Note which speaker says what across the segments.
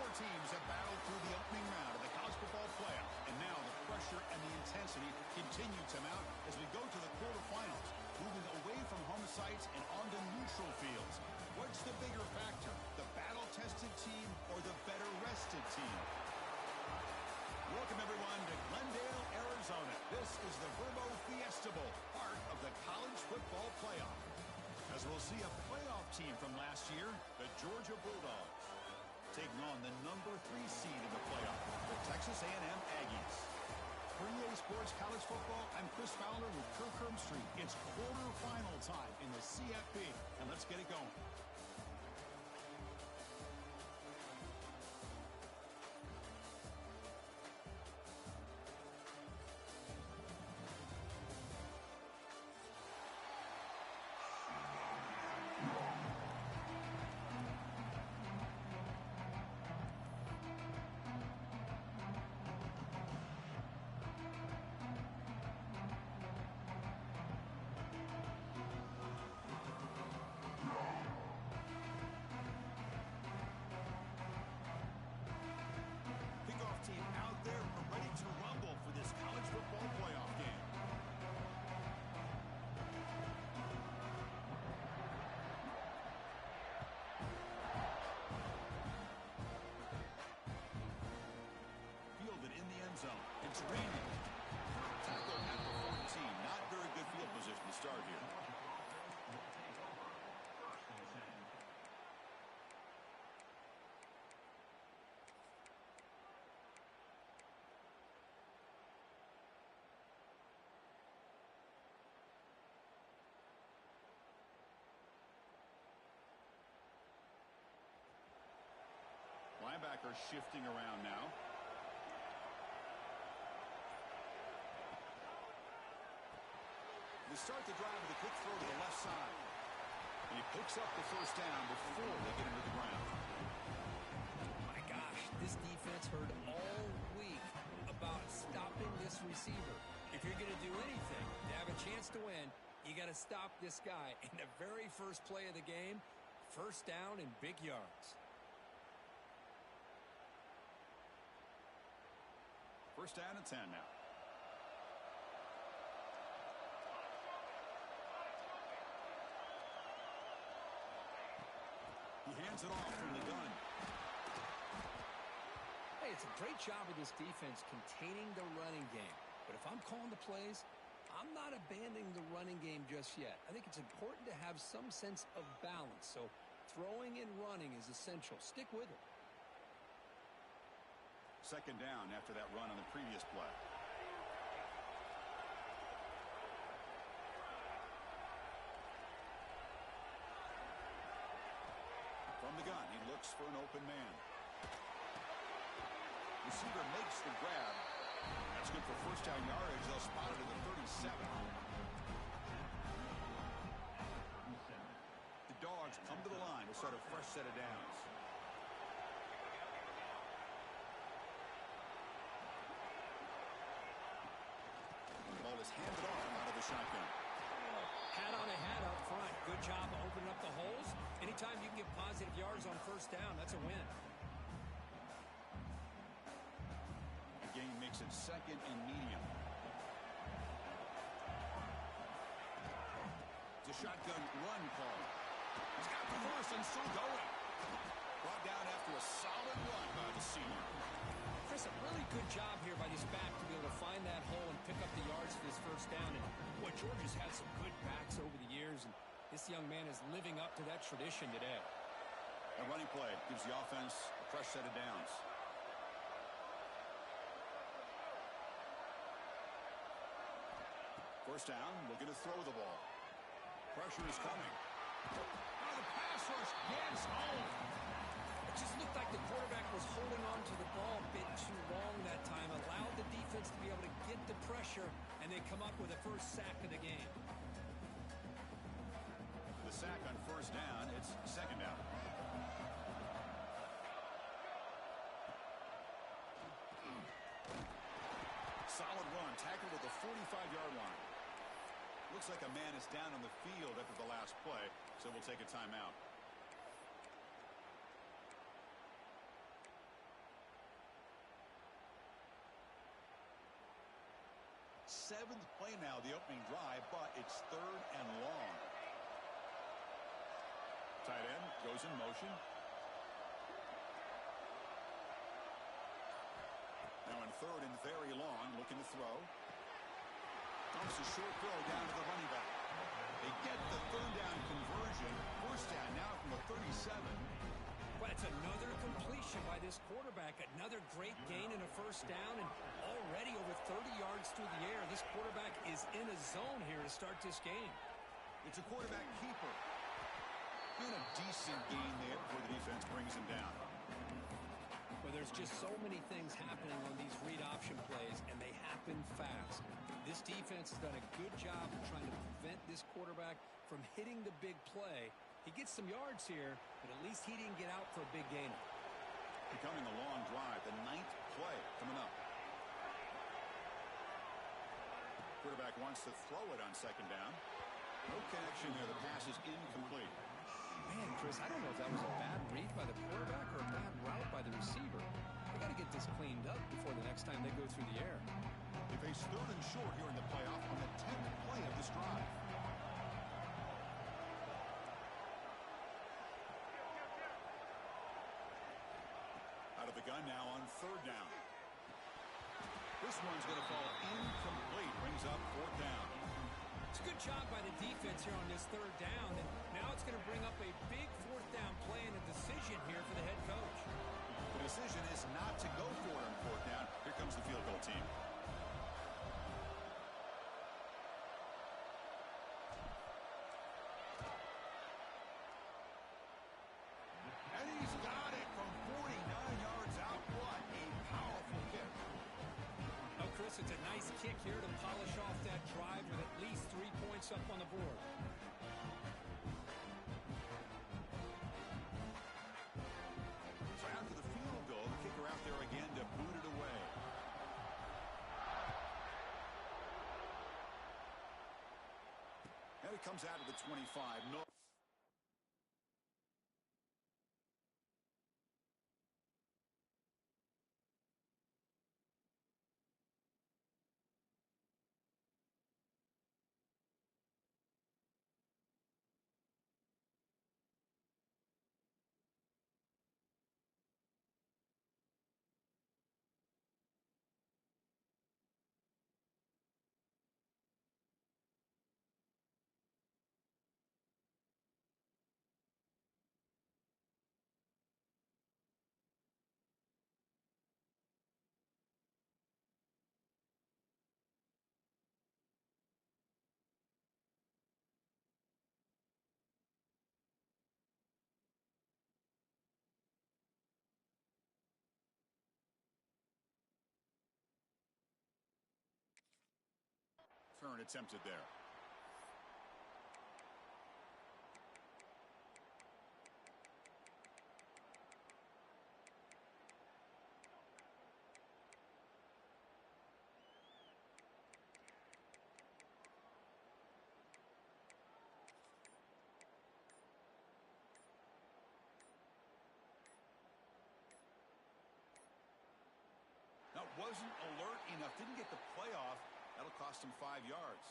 Speaker 1: Four teams have battled through the opening round of the college football playoff, and now the pressure and the intensity continue to mount as we go to the quarterfinals, moving away from home sites and onto neutral fields. What's the bigger factor, the battle-tested team or the better-rested team? Welcome, everyone, to Glendale, Arizona. This is the Verbo Fiesta Bowl, part of the college football playoff. As we'll see a playoff team from last year, the Georgia Bulldogs, taking on the number 3 seed in the playoff, the Texas A&M Aggies. For EA Sports College Football, I'm Chris Fowler with Kirk Herbstreit. It's quarterfinal time in the CFP, and let's get it going. Team out there are ready to rumble for this college football playoff game. Fielded in the end zone. It's raining. Tackle at the 14. Not very good field position to start here. Linebacker shifting around now. They start the drive with a quick throw to the left side. And he picks up the first down before they get him to the ground.
Speaker 2: My gosh, this defense heard all week about stopping this receiver. If you're going to do anything to have a chance to win, you got to stop this guy. In the very first play of the game, first down and big yards.
Speaker 1: First down and 10 now. He hands it off from the gun.
Speaker 2: Hey, it's a great job of this defense containing the running game. But if I'm calling the plays, I'm not abandoning the running game just yet. I think it's important to have some sense of balance. So throwing and running is essential. Stick with it.
Speaker 1: Second down after that run on the previous play. From the gun, he looks for an open man. Receiver makes the grab. That's good for first down yardage. They'll spot it at the 37. The Dogs come to the line to start a fresh set of downs. Ball is handed off out of the shotgun.
Speaker 2: Hat on a hat up front. Good job of opening up the holes. Anytime you can get positive yards on first down, that's a win.
Speaker 1: The game makes it second and medium. It's a shotgun run call. He's got the first and still going. Brought down after a solid run by the senior.
Speaker 2: Chris, a really good job here by this back to be able to find that hole and pick up the yards for this first down. And boy, Georgia's had some good backs over the years, and this young man is living up to that tradition today.
Speaker 1: A running play gives the offense a fresh set of downs. First down, looking to throw the ball. Pressure is coming. Oh, the pass rush gets home.
Speaker 2: It just looked like the quarterback was holding on to the ball a bit too long that time, allowed the defense to be able to get the pressure, and they come up with the first sack of the game.
Speaker 1: The sack on first down, it's second down. Solid run, tackled at the 45-yard line. Looks like a man is down on the field after the last play, so we'll take a timeout. 7th play now, the opening drive, but it's 3rd and long. Tight end goes in motion. Now in 3rd and very long, looking to throw. Dumps a short throw down to the running back. They get the 3rd down conversion. 1st down now from the 37.
Speaker 2: But it's another completion by this quarterback. Another great gain in a 1st down, and already over 30 yards through the air. This quarterback is in a zone here to start this game.
Speaker 1: It's a quarterback keeper. And a decent gain there before the defense brings him down.
Speaker 2: Well, there's just so many things happening on these read option plays, and they happen fast. This defense has done a good job of trying to prevent this quarterback from hitting the big play. He gets some yards here, but at least he didn't get out for a big gain.
Speaker 1: Becoming a long drive, the 9th play coming up. Quarterback wants to throw it on 2nd down. No connection there. The pass is incomplete.
Speaker 2: Man, Chris, I don't know if that was a bad read by the quarterback or a bad route by the receiver. They got to get this cleaned up before the next time they go through the air.
Speaker 1: They face 3rd and short here in the playoff on the 10th play of this drive. Out of the gun now on 3rd down. This one's going to fall incomplete. Brings up 4th down.
Speaker 2: It's a good job by the defense here on this 3rd down, and now it's going to bring up a big 4th down play and a decision here for the head coach.
Speaker 1: The decision is not to go for it on 4th down. Here comes the field goal team. And he's got it from 49 yards out. What a powerful kick.
Speaker 2: Oh, Chris, it's a nice kick here to polish off that drive with at least 3 points up on the board.
Speaker 1: So after the field goal, the kicker out there again to boot it away. And it comes out of the 25. No. Turn attempted there. Now, wasn't alert enough, didn't get the play off. That'll cost him 5 yards.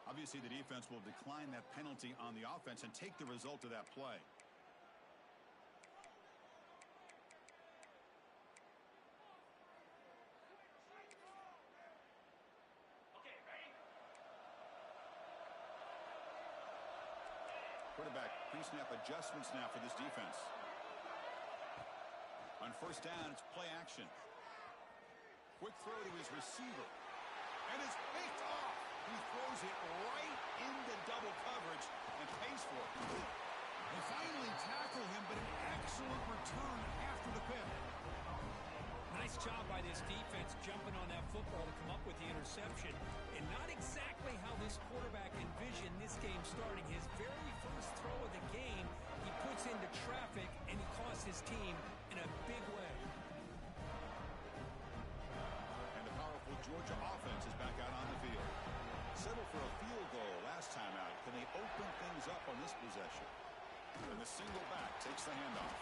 Speaker 1: Obviously, the defense will decline that penalty on the offense and take the result of that play. Quarterback pre-snap adjustments now for this defense. On 1st down, it's play action. Quick throw to his receiver. And it's picked off. He throws it right into double coverage and pays for it. They finally tackle him, but an excellent return after the pick.
Speaker 2: Nice job by this defense jumping on that football to come up with the interception. And not exactly how this quarterback envisioned this game starting. His very first throw of the game, he puts into traffic, and he costs his team in a big way.
Speaker 1: And the powerful Georgia offense is back out on the field. Settled for a field goal last time out. Can they open things up on this possession? And the single back takes the handoff.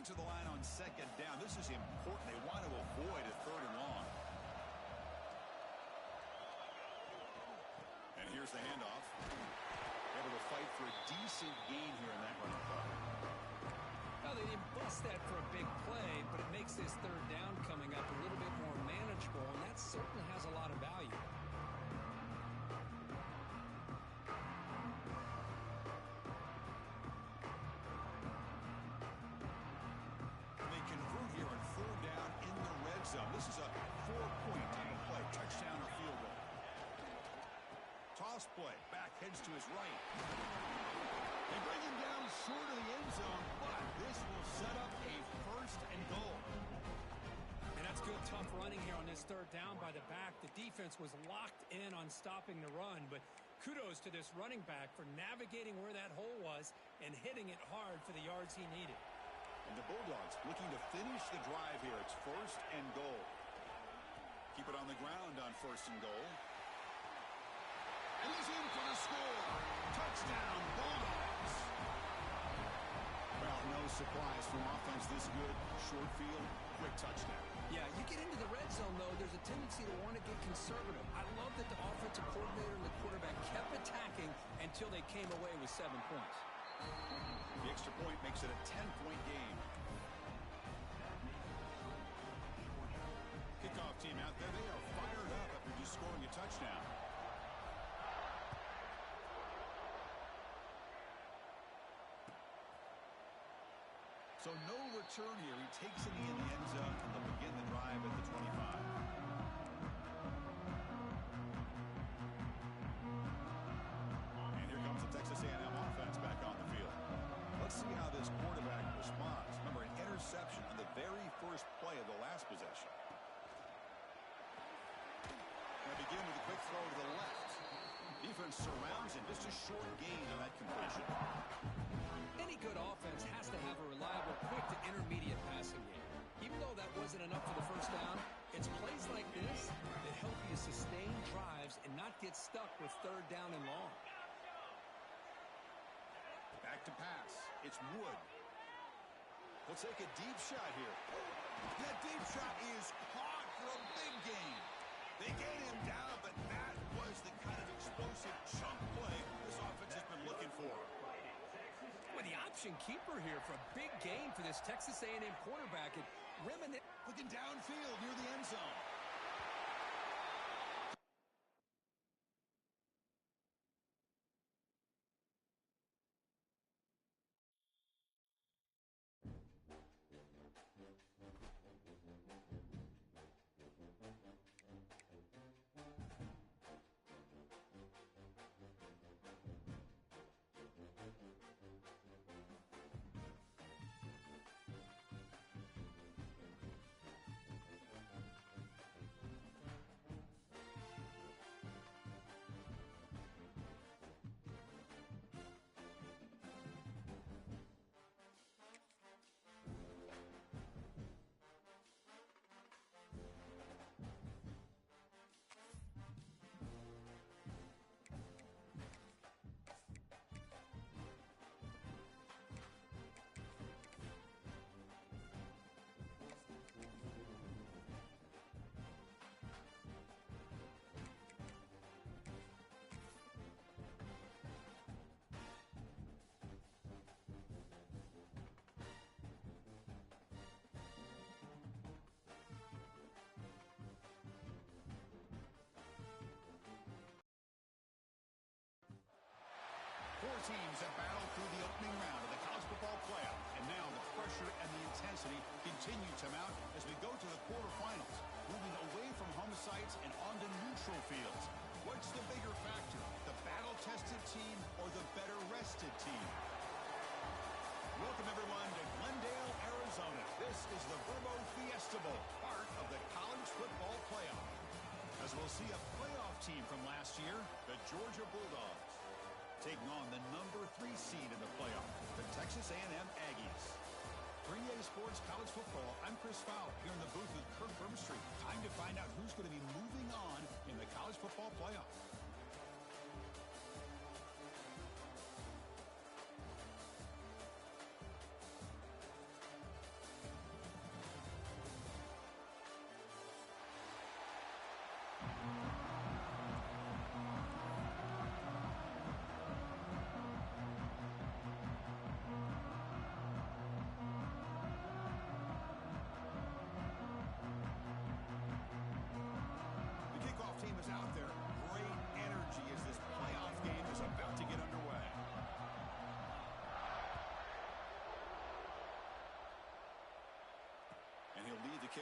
Speaker 1: to the line on second down. This is important. They want to avoid a third and long. And here's the handoff. Able to fight for a decent gain here in that running play.
Speaker 2: Well, they didn't bust that for a big play, but it makes this third down coming up a little bit more manageable, and that certainly has a lot of value.
Speaker 1: They convert here on third down in the red zone. This is a 4-point type of play, touchdown or field goal. Toss play, back heads to his right. They bring him down short of the end zone, but this will set up a first and goal.
Speaker 2: And that's good, tough running here on this third down by the back. The defense was locked in on stopping the run, but kudos to this running back for navigating where that hole was and hitting it hard for the yards he needed.
Speaker 1: And the Bulldogs looking to finish the drive here. It's first and goal. Keep it on the ground on first and goal. And he's in for the score. Touchdown, Bulldogs. Well, no surprise from offense this good. Short field, quick touchdown.
Speaker 2: Yeah, you get into the red zone, though, there's a tendency to want to get conservative. I love that the offensive coordinator and the quarterback kept attacking until they came away with 7 points.
Speaker 1: The extra point makes it a 10-point game. Kickoff team out there. They are fired up after just scoring a touchdown. So no return here. He takes it in the end zone, and they'll begin the drive at the 25. And here comes the Texas A&M offense back on the field. Let's see how this quarterback responds. Remember, an interception on the very first play of the last possession. They begin with a quick throw to the left. Defense surrounds him. Just a short gain on that completion.
Speaker 2: Any good offense has to have a reliable, quick to intermediate passing game. Even though that wasn't enough for the first down, it's plays like this that help you sustain drives and not get stuck with third down and long.
Speaker 1: Back to pass. It's Wood. He'll take a deep shot here. That deep shot is caught for a big gain. They get him down, but that was the kind of explosive chunk play this offense has been looking for.
Speaker 2: Well, the option keeper here for a big gain for this Texas A&M quarterback. And
Speaker 1: looking downfield near the end zone. Four teams have battled through the opening round of the college football playoff, and now the pressure and the intensity continue to mount as we go to the quarterfinals, moving away from home sites and onto neutral fields. What's the bigger factor, the battle-tested team or the better-rested team? Welcome, everyone, to Glendale, Arizona. This is the Verbo Fiesta Bowl, part of the college football playoff. As we'll see a playoff team from last year, the Georgia Bulldogs, taking on the number 3 seed in the playoff, the Texas A&M Aggies. 3A Sports College Football, I'm Chris Fowler, here in the booth with Kirk Vermstreet. Time to find out who's going to be moving on in the college football playoff.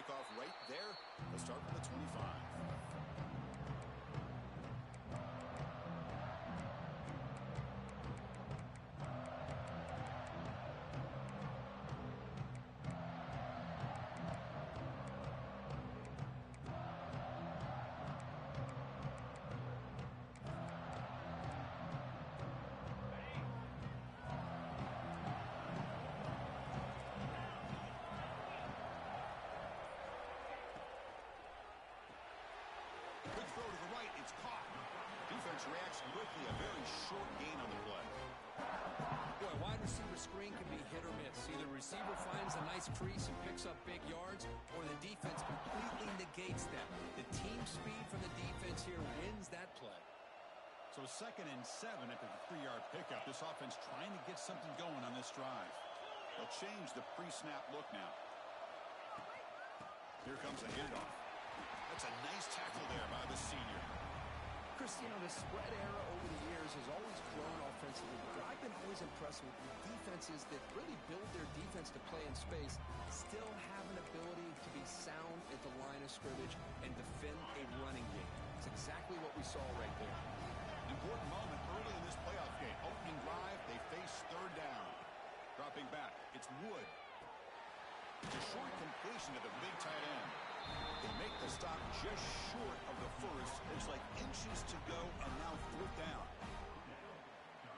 Speaker 1: kickoff right there. They'll start from the 25. Good throw to the right. It's caught. Defense reacts quickly. A very short gain on the play.
Speaker 2: Boy, wide receiver screen can be hit or miss. Either the receiver finds a nice crease and picks up big yards, or the defense completely negates that. The team speed from the defense here wins that play.
Speaker 1: So 2nd and 7 after the 3-yard pickup. This offense trying to get something going on this drive. They'll change the pre-snap look now. Here comes the handoff. That's a nice tackle there by the senior.
Speaker 2: Cristiano, the spread era over the years has always grown offensively, but I've been always impressed with defenses that really build their defense to play in space, still have an ability to be sound at the line of scrimmage and defend a running game. It's exactly what we saw right there.
Speaker 1: Important moment early in this playoff game. Opening drive, they face 3rd down. Dropping back, it's Wood. It's a short completion to the big tight end. They make the stop just short of the first. Looks like inches to go, and now 4th down.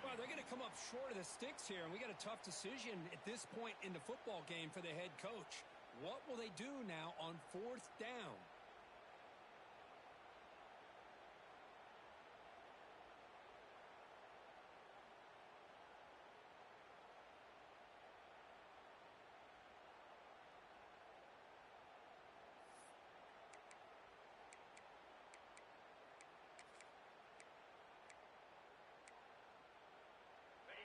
Speaker 2: Well, they're going to come up short of the sticks here, and we got a tough decision at this point in the football game for the head coach. What will they do now on 4th down?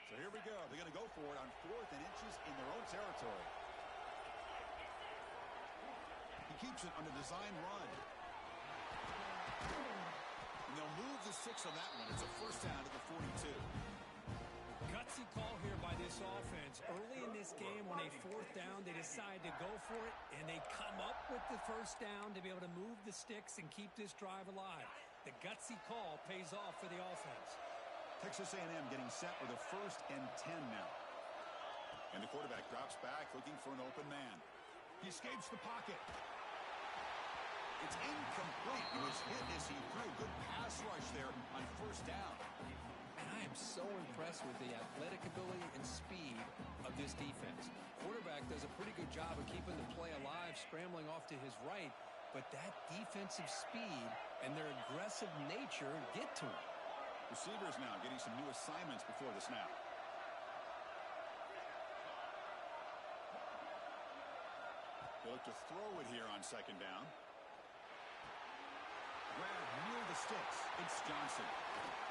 Speaker 1: So here we go. They're going to go for it on 4th and inches in their own territory. He keeps it on a design run. And they'll move the 6 on that one. It's a 1st down to the 42.
Speaker 2: Gutsy call here by this offense. Early in this game, on a 4th down, they decide to go for it, and they come up with the 1st down to be able to move the sticks and keep this drive alive. The gutsy call pays off for the offense.
Speaker 1: Texas A&M getting set with a 1st and 10 now. And the quarterback drops back looking for an open man. He escapes the pocket. It's incomplete. He was hit as he threw. Good pass rush there on 1st down.
Speaker 2: And I am so impressed with the athletic ability and speed of this defense. Quarterback does a pretty good job of keeping the play alive, scrambling off to his right. But that defensive speed and their aggressive nature get to him.
Speaker 1: Receivers now getting some new assignments before the snap. They look to throw it here on 2nd down. Grab near the sticks. It's Johnson.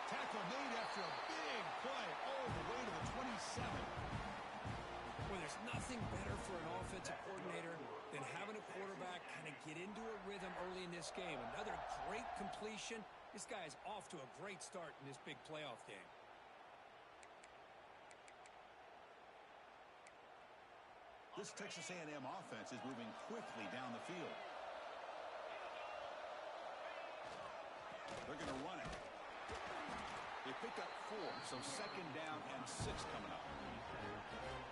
Speaker 1: Tackle made after a big play all the way to the 27.
Speaker 2: Well, there's nothing better for an offensive coordinator than having a quarterback kind of get into a rhythm early in this game. Another great completion. This guy is off to a great start in this big playoff game.
Speaker 1: This Texas A&M offense is moving quickly down the field. They're going to run it. They picked up 4, so 2nd down and 6 coming up.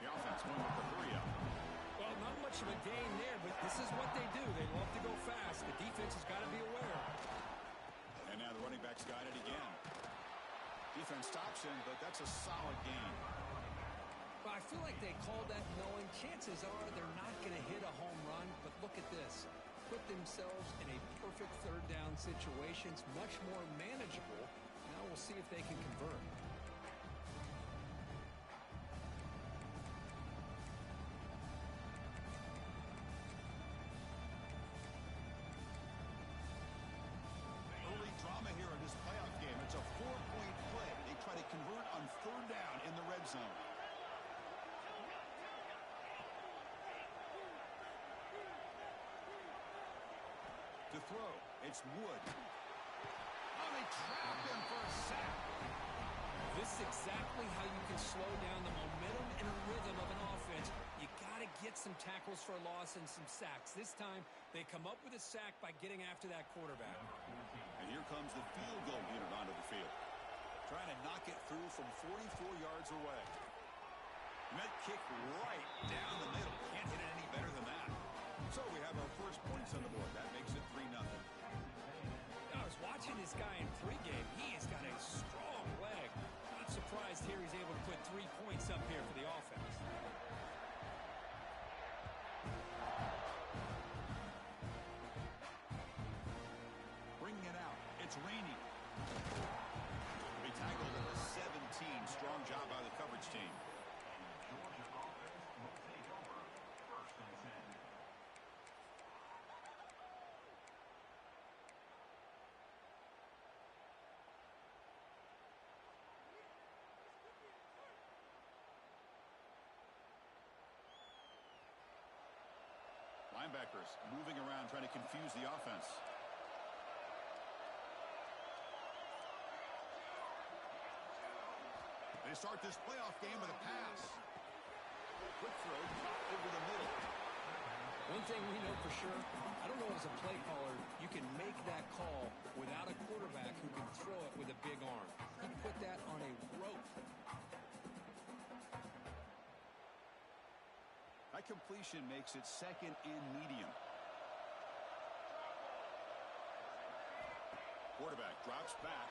Speaker 1: The offense going with the 3-up.
Speaker 2: Well, not much of a gain there, but this is what they do. They love to go fast. The defense has got to be aware.
Speaker 1: And now the running back's got it again. Defense stops him, but that's a solid gain.
Speaker 2: Well, I feel like they called that knowing chances are they're not going to hit a home run, but look at this. Put themselves in a perfect 3rd down situation. It's much more manageable. Now we'll see if they can convert.
Speaker 1: Early drama here in this playoff game. It's a 4-point play. They try to convert on 3rd down in the red zone. To throw, it's Wood. Oh, they trap him for a sack.
Speaker 2: This is exactly how you can slow down the momentum and rhythm of an offense. You got to get some tackles for a loss and some sacks. This time, they come up with a sack by getting after that quarterback.
Speaker 1: And here comes the field goal unit onto the field. Trying to knock it through from 44 yards away. Met kick right down the middle. Can't hit it any better than that. So we have our first points on the board. That makes it 3-0.
Speaker 2: I was watching this guy in pregame. He has got a strong leg. Not surprised here he's able to put 3 points up here for the offense.
Speaker 1: Bringing it out. It's Rainey. He tackled at the 17. Strong job by the coverage team. Linebackers moving around, trying to confuse the offense. They start this playoff game with a pass. Quick throw over the middle.
Speaker 2: One thing we know for sure, I don't know as a play caller, you can make that call without a quarterback who can throw it with a big arm. He put that on a rope.
Speaker 1: That completion makes it second and medium. Quarterback drops back.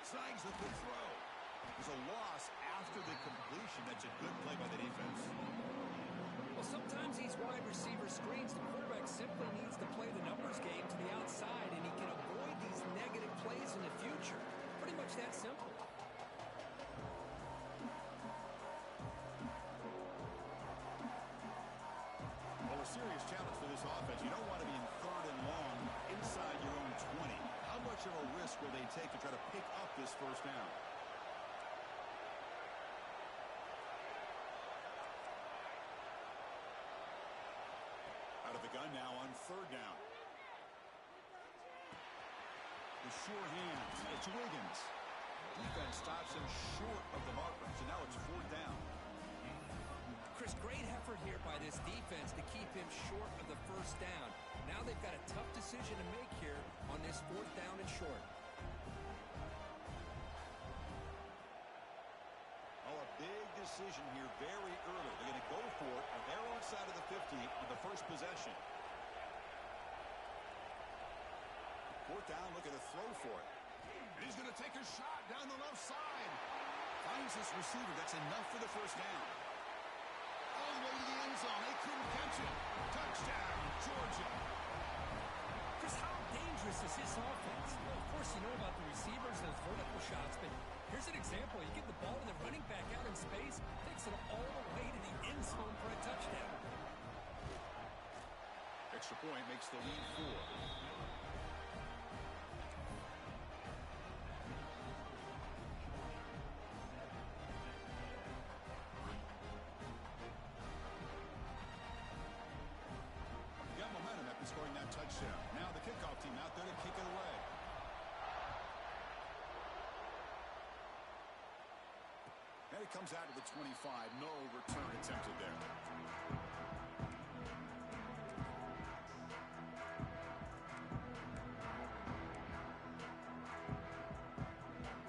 Speaker 1: Snags the quick throw. There's a loss after the completion. That's a good play by the defense.
Speaker 2: Well, sometimes these wide receiver screens, the quarterback simply needs to play the numbers game to the outside, and he can avoid these negative plays in the future. Pretty much that simple.
Speaker 1: Well, a serious challenge for this offense. You don't want to be in 3rd and long inside your own 20. How much of a risk will they take to try to pick up this first down? Out of the gun now on 3rd down. The sure hands. It's Wiggins. Defense stops him short of the marker. So now it's 4th down.
Speaker 2: Chris, great effort here by this defense to keep him short of the first down. Now they've got a tough decision to make here on this 4th down and short.
Speaker 1: Oh, a big decision here very early. They're going to go for it on their own side of the 50 on the first possession. 4th down, looking to throw for it. And he's going to take a shot down the left side. Finds this receiver. That's enough for the first down. All the way to the end zone. They couldn't catch it. Touchdown, Georgia.
Speaker 2: Chris, how dangerous is this offense? Well, of course, you know about the receivers, those vertical shots, but here's an example. You get the ball to the running back out in space, takes it all the way to the end zone for a touchdown.
Speaker 1: Extra point makes the lead 4. Scoring that touchdown. Now the kickoff team out there to kick it away. And it comes out to the 25. No return attempted there.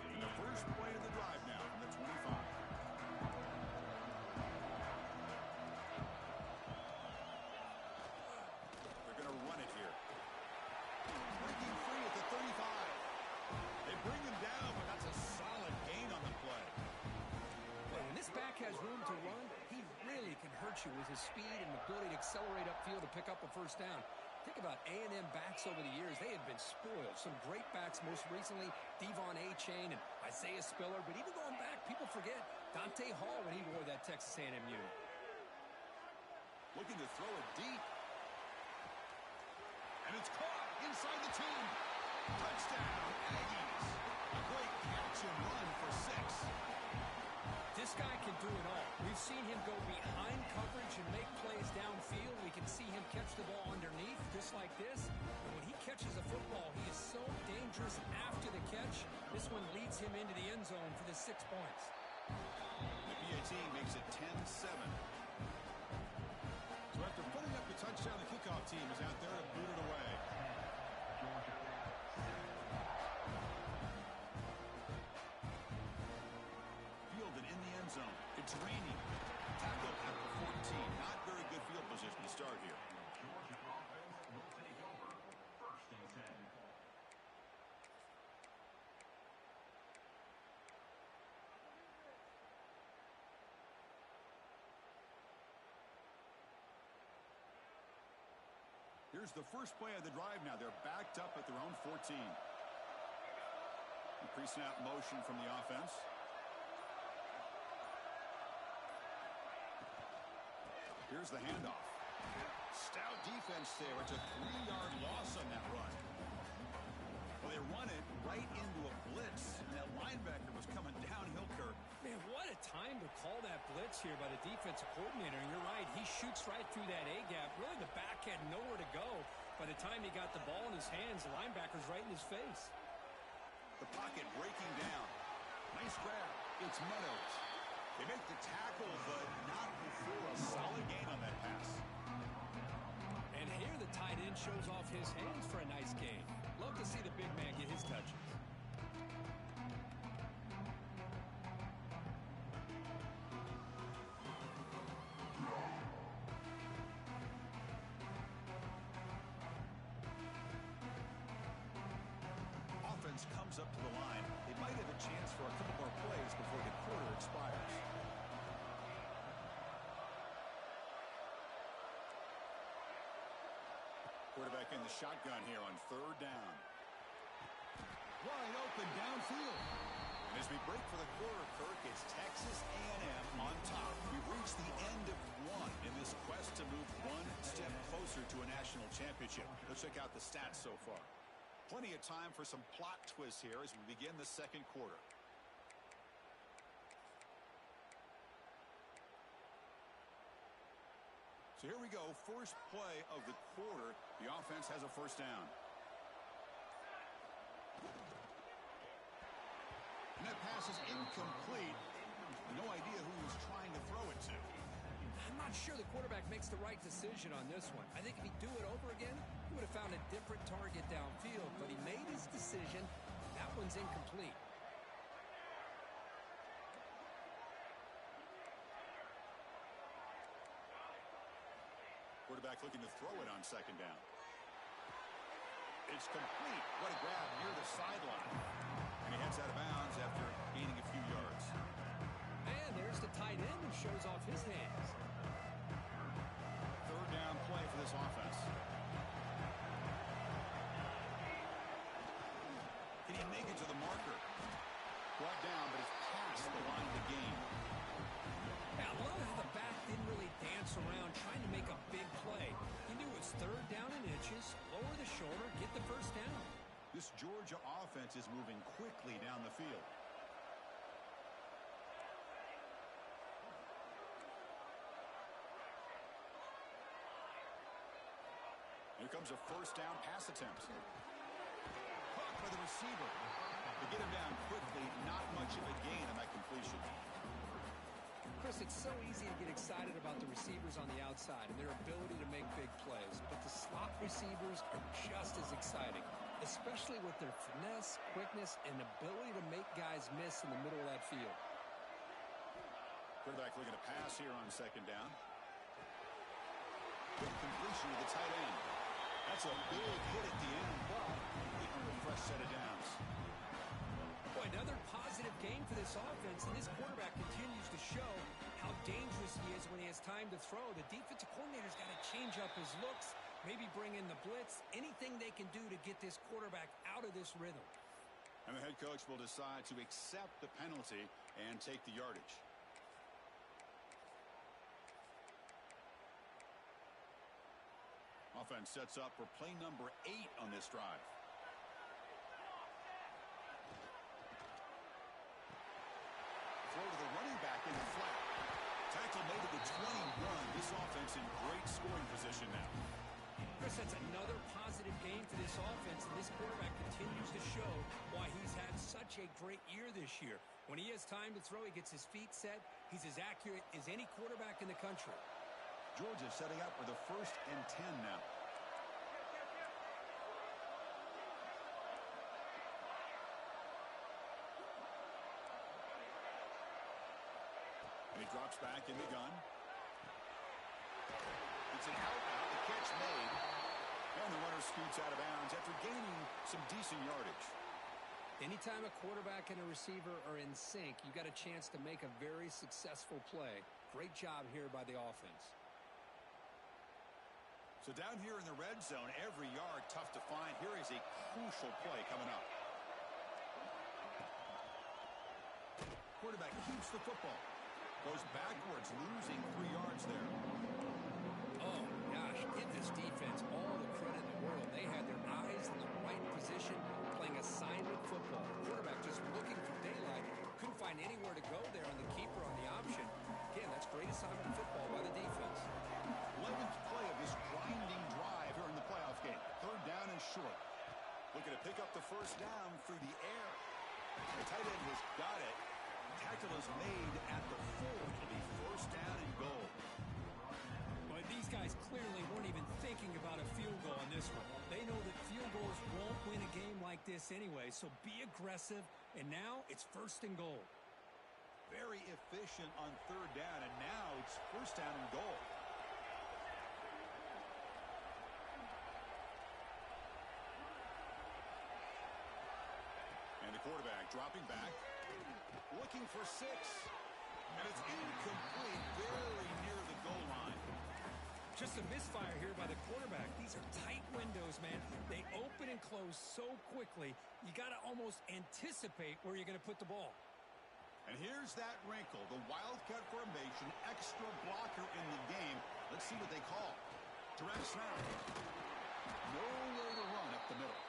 Speaker 1: And the first play of the drive now from the 25. Run it here. Breaking free at the 35. They bring him down, but that's a solid gain on the play.
Speaker 2: Well, when this back has room to run, he really can hurt you with his speed and ability to accelerate upfield to pick up a first down. Think about A&M backs over the years. They have been spoiled. Some great backs, most recently Devon A-Chain and Isaiah Spiller. But even going back, people forget Dante Hall when he wore that Texas A&M unit.
Speaker 1: Looking to throw it deep. And it's caught inside the 10. Touchdown, Aggies. A great catch and run for 6.
Speaker 2: This guy can do it all. We've seen him go behind coverage and make plays downfield. We can see him catch the ball underneath, just like this. And when he catches a football, he is so dangerous after the catch. This one leads him into the end zone for the 6 points.
Speaker 1: The PAT makes it 10-7. So after putting up the touchdown, the kickoff team is out there to boot it away. Fielded in the end zone. It's raining. Tackle at the 14. Not very good field position to start here. Here's the first play of the drive now. They're backed up at their own 14. Pre-snap motion from the offense. Here's the handoff. Stout defense there. It's a 3-yard loss on that run. Well, they run it right into a blitz, and that linebacker was coming downhill, Kirk.
Speaker 2: Man, what a time to call that blitz here by the defensive coordinator. And you're right, he shoots right through that A-gap. Really, the back had nowhere to go. By the time he got the ball in his hands, the linebacker's right in his face.
Speaker 1: The pocket breaking down. Nice grab. It's Meadows. They make the tackle, but not before a solid gain on that pass.
Speaker 2: And here the tight end shows off his hands for a nice gain. Love to see the big man get his touches.
Speaker 1: Offense comes up to the line. They might have a chance for a couple more plays before the quarter expires. Quarterback in the shotgun here on 3rd down. Wide open downfield. And as we break for the quarter, Kirk, it's Texas A&M on top. We've reached the end of one in this quest to move one step closer to a national championship. Let's check out the stats so far. Plenty of time for some plot twists here as we begin the second quarter. So here we go, first play of the quarter. The offense has a first down. And that pass is incomplete. No idea who he was trying to throw it to.
Speaker 2: I'm not sure the quarterback makes the right decision on this one. I think if he'd do it over again, he would have found a different target downfield, but he made his decision. That one's incomplete.
Speaker 1: Quarterback looking to throw it on second down. It's complete. What a grab near the sideline. And he heads out of bounds after gaining a few yards.
Speaker 2: And there's the tight end who shows off his hands.
Speaker 1: 3rd down play for this offense. Can he make it to the marker? Brought down, but it's past the line of the game.
Speaker 2: I love how the back didn't really dance around trying to make a big play. He knew it was 3rd down and inches, lower the shoulder, get the first down.
Speaker 1: This Georgia offense is moving quickly down the field. Here comes a first down pass attempt. Caught by the receiver. They get him down quickly. Not much of a gain on that completion.
Speaker 2: Chris, it's so easy to get excited about the receivers on the outside and their ability to make big plays, but the slot receivers are just as exciting, especially with their finesse, quickness, and ability to make guys miss in the middle of that field.
Speaker 1: Quarterback looking to pass here on second down. Good completion to the tight end. That's a big hit at the end, but we earn a fresh set of downs.
Speaker 2: Boy, another positive game for this offense, and this quarterback continues to show how dangerous he is when he has time to throw. The defensive coordinator's got to change up his looks, maybe bring in the blitz, anything they can do to get this quarterback out of this rhythm.
Speaker 1: And the head coach will decide to accept the penalty and take the yardage. Offense sets up for play number 8 on this drive. Throw to the running back in the flat. Tackle made to the 21. This offense in great scoring position now.
Speaker 2: Chris, that's another positive game for this offense, and this quarterback continues to show why he's had such a great year this year. When he has time to throw, he gets his feet set. He's as accurate as any quarterback in the country.
Speaker 1: Georgia setting up for the 1st and 10 now. And he drops back in the gun. It's an out. The catch made. And the runner scoots out of bounds after gaining some decent yardage.
Speaker 2: Anytime a quarterback and a receiver are in sync, you got a chance to make a very successful play. Great job here by the offense.
Speaker 1: So down here in the red zone, every yard tough to find. Here is a crucial play coming up. Quarterback keeps the football. Goes backwards, losing 3 yards there.
Speaker 2: Oh, gosh, give this defense all the credit in the world. They had their eyes in the right position, playing assignment football. Quarterback just looking for daylight. Couldn't find anywhere to go there on the keeper on the option. Again, that's great assignment football by the defense.
Speaker 1: 11th play of this grinding drive here in the playoff game. 3rd down and short. Looking to pick up the 1st down through the air. The tight end has got it. Tackle is made at the 4. It'll be 1st down and goal.
Speaker 2: But these guys clearly weren't even thinking about a field goal in this one. They know that field goals won't win a game like this anyway, so be aggressive. And now it's 1st and goal.
Speaker 1: Very efficient on 3rd down, and now it's 1st down and goal. And the quarterback dropping back, looking for 6. And it's incomplete, very near the goal line.
Speaker 2: Just a misfire here by the quarterback. These are tight windows, man. They open and close so quickly, you got to almost anticipate where you're going to put the ball.
Speaker 1: And here's that wrinkle, the Wildcat formation, extra blocker in the game. Let's see what they call. Direct snap. Nowhere to run up the middle.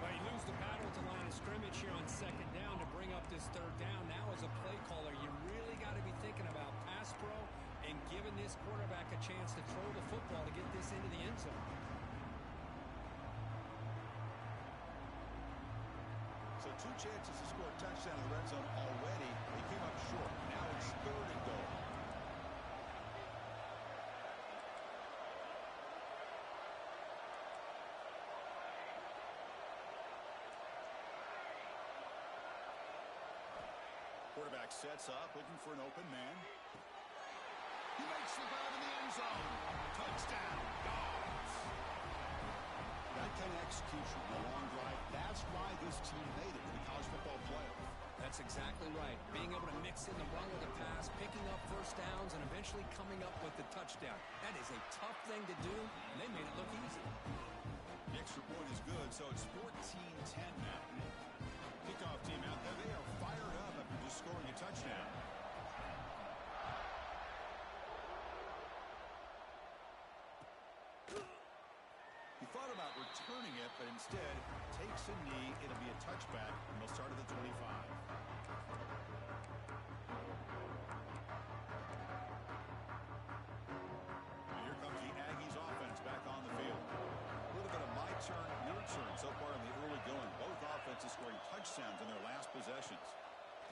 Speaker 2: Well, you lose the battle at the line of scrimmage here on 2nd down to bring up this 3rd down. Now as a play caller, you really got to be thinking about pass pro and giving this quarterback a chance to throw the football to get this into the end zone.
Speaker 1: So 2 chances to score a touchdown in the red zone already. They came up short. Now it's 3rd and goal. Quarterback sets up, looking for an open man. He makes the grab in the end zone. Touchdown, Dogs. That kind of execution, the long drive, that's why this team made it to the college football playoff.
Speaker 2: That's exactly right. Being able to mix in the run with the pass, picking up 1st downs, and eventually coming up with the touchdown. That is a tough thing to do, and they made it look easy.
Speaker 1: The extra point is good, so it's 14-10 now. Kickoff team out there, they are fired up after just scoring a touchdown. He thought about returning it, but instead takes a knee. It'll be a touchback, and they'll start at the 25. And here comes the Aggies offense back on the field. A little bit of my turn, your turn so far in the early going. Both offenses scoring touchdowns in their last possessions.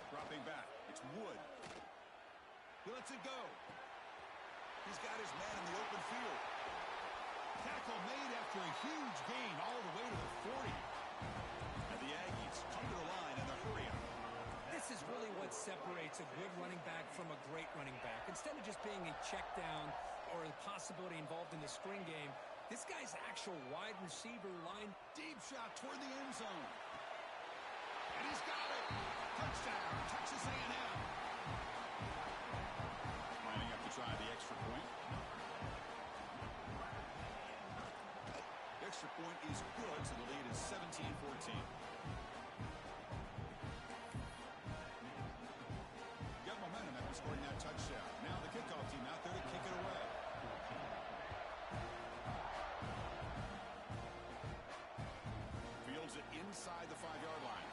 Speaker 1: Dropping back, it's Wood. He lets it go. He's got his man in the open field. Tackle made after a huge gain all the way to the 40. And the Aggies come to the line in the hurry up.
Speaker 2: This is really what separates a good running back from a great running back. Instead of just being a check down or a possibility involved in the screen game, this guy's actual wide receiver line.
Speaker 1: Deep shot toward the end zone. And he's got it. Touchdown, Texas A&M. Lining up to try the extra point. The extra point is good, so the lead is 17-14. Got momentum after scoring that touchdown. Now the kickoff team out there to kick it away. Fields it inside the 5-yard line.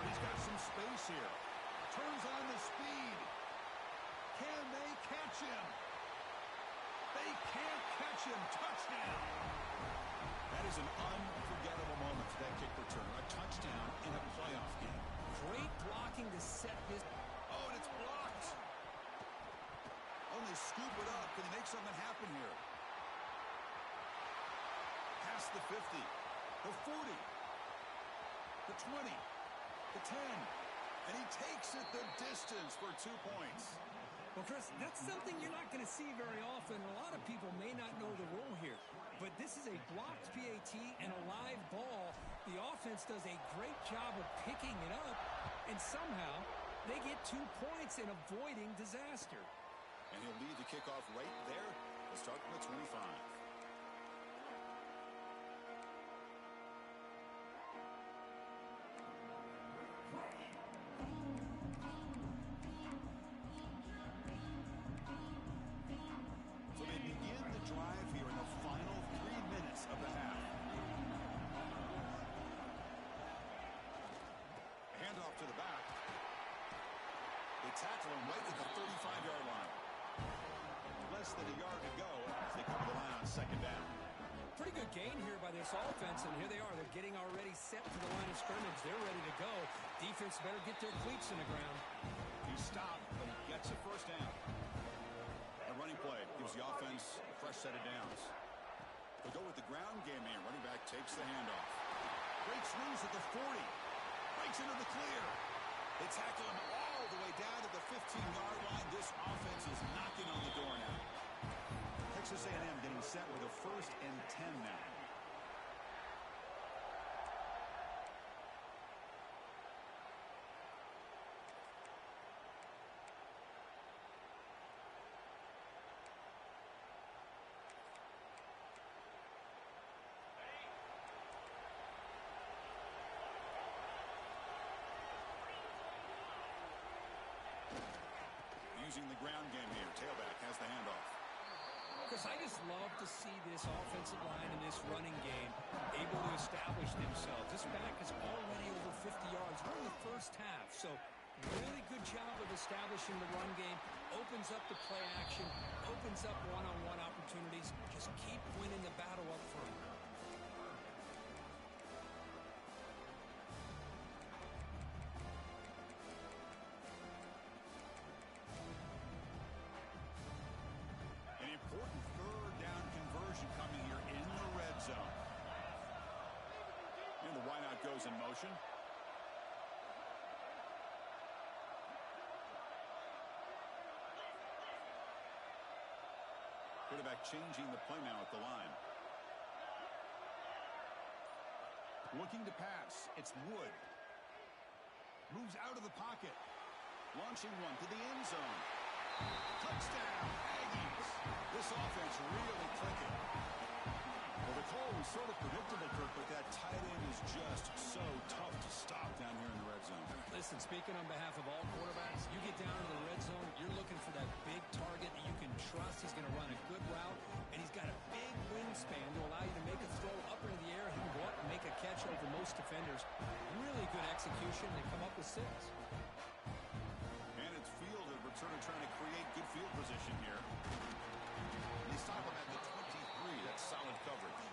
Speaker 1: He's got some space here. Turns on the speed. Can they catch him? They can't catch him. Touchdown. That is an unforgettable moment for that kick return. A touchdown in a playoff game.
Speaker 2: Great blocking to set this.
Speaker 1: Oh, and it's blocked. the 50, the 40, the 20, the 10. And he takes it the distance for 2 points.
Speaker 2: Well, Chris, that's something you're not going to see very often. A lot of people may not know the rule here. But this is a blocked PAT and a live ball. The offense does a great job of picking it up. And somehow, they get 2 points in avoiding disaster.
Speaker 1: And he'll lead the kickoff right there. We'll start from the 25. So they begin the drive here in the final 3 minutes of the half. Handoff to the back. They tackle him right at the 35-yard line. Less than a yard to go as they come to the line on second down.
Speaker 2: Pretty good gain here by this offense, and here they are. They're getting already set to the line of scrimmage. They're ready to go. Defense better get their cleats in the ground.
Speaker 1: He stopped, but he gets a first down. A running play gives the offense a fresh set of downs. They'll go with the ground game here. Running back takes the handoff. Breaks loose at the 40. Breaks into the clear. They tackle him all the way down to the 15-yard line. This offense is knocking on the door now. Texas A&M getting set with a 1st and 10 now. Using the ground game here. Tailback has the handoff.
Speaker 2: Because I just love to see this offensive line and this running game able to establish themselves. This back is already over 50 yards. We're in the first half, so really good job of establishing the run game. Opens up the play action, opens up one-on-one opportunities. Just keep winning the battle up front.
Speaker 1: Important 3rd down conversion coming here in the red zone. And the wideout goes in motion. Quarterback changing the play now at the line. Looking to pass. It's Wood. Moves out of the pocket. Launching one to the end zone. Touchdown, Aggies. This offense really clicking. Well, the call was sort of predictable, Kirk, but that tight end is just so tough to stop down here in the red zone.
Speaker 2: Listen, speaking on behalf of all quarterbacks, you get down to the red zone, you're looking for that big target that you can trust. He's going to run a good route, and he's got a big wingspan to allow you to make a throw up into the air. He can go up and make a catch over most defenders. Really good execution. They come up with 6.
Speaker 1: And it's Fielder sort of trying to create good field position here. And they stop him at the 23. That's solid coverage.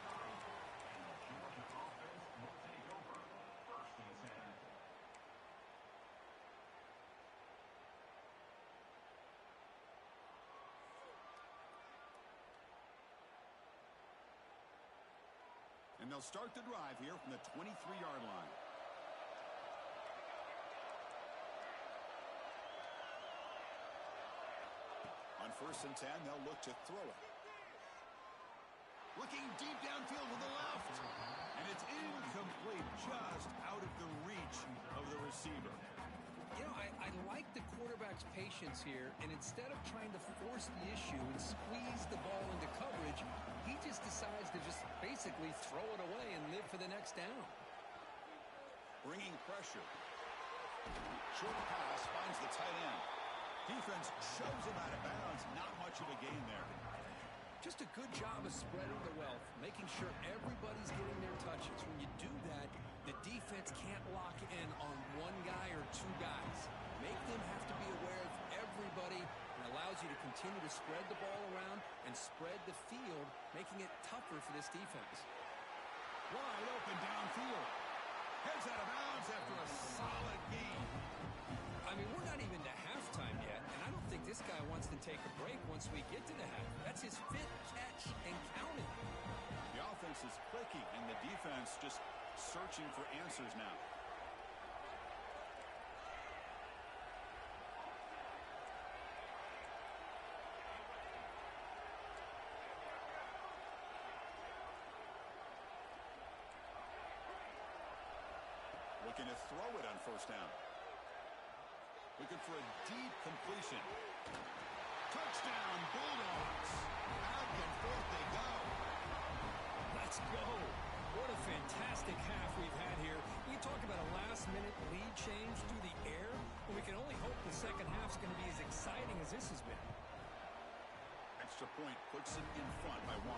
Speaker 1: And they'll start the drive here from the 23-yard line. On 1st and 10, they'll look to throw it. Looking deep downfield to the left. And it's incomplete, just out of the reach of the receiver.
Speaker 2: You know, I like the quarterback's patience here, and instead of trying to force the issue and squeeze the ball into coverage, he just decides to just basically throw it away and live for the next down.
Speaker 1: Bringing pressure. Short pass finds the tight end. Defense shoves him out of bounds. Not much of a gain there.
Speaker 2: Just a good job of spreading the wealth, making sure everybody's getting their touches. When you do that, the defense can't lock in on one guy or 2 guys. Make them have to be aware of everybody, and allows you to continue to spread the ball around and spread the field, making it tougher for this defense.
Speaker 1: Wide open downfield. Heads out of bounds after a solid gain.
Speaker 2: I mean, we're not even to halftime yet, and I don't think this guy wants to take a break once we get to the half. That's his 5th catch and counting.
Speaker 1: The offense offense is clicking, and the defense just searching for answers now. Looking to throw it on first down. Looking for a deep completion. Touchdown, Bulldogs. Back and forth they go.
Speaker 2: Let's go. What a fantastic half we've had here. We talk about a last-minute lead change through the air, and we can only hope the second half's going to be as exciting as this has been.
Speaker 1: Extra point puts it in front by 1.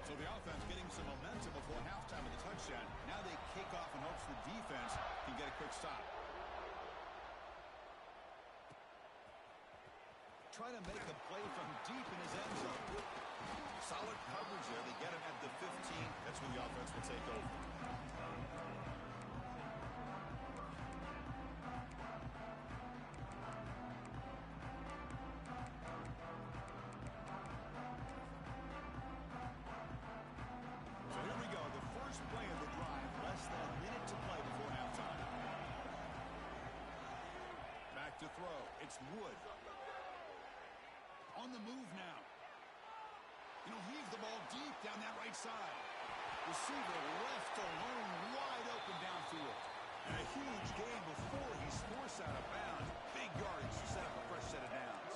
Speaker 1: So the offense getting some momentum before halftime with the touchdown. Now they kick off in hopes the defense can get a quick stop. Trying to make a play from deep in his end zone. Solid coverage there. They get him at the 15. That's when the offense will take over. So here we go. The first play of the drive. Less than a minute to play before halftime. Back to throw. It's Wood. On the move now. He'll heave the ball deep down that right side. Receiver left alone, wide open downfield. And a huge gain before he's forced out of bounds. Big yardage to set up a fresh set of downs.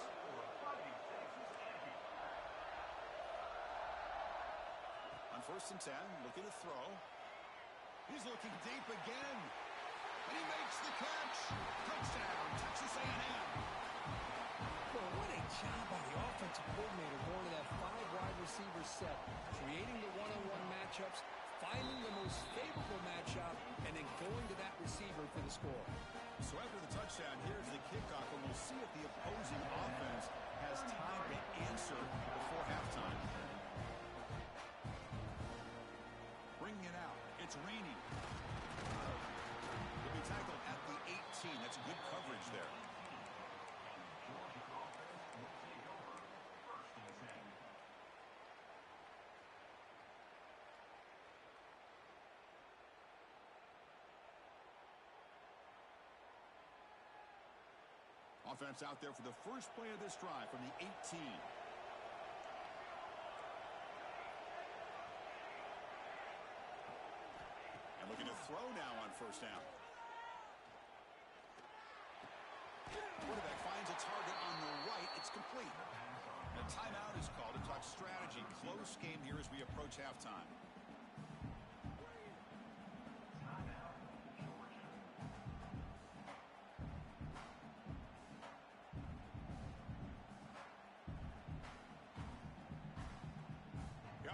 Speaker 1: On 1st and 10, looking to throw. He's looking deep again. And he makes the catch. Touchdown, Texas A&M.
Speaker 2: Well, what a job by the offensive coordinator going to that 5 wide receiver set, creating the one-on-one matchups, finding the most favorable matchup, and then going to that receiver for the score.
Speaker 1: So after the touchdown, here's the kickoff, and we'll see if the opposing offense has time to answer before halftime. Bringing it out. It's raining. He'll be tackled at the 18. That's good coverage there. Offense out there for the first play of this drive from the 18. And looking to throw now on first down. Quarterback finds a target on the right. It's complete. A timeout is called to talk strategy. Close game here as we approach halftime.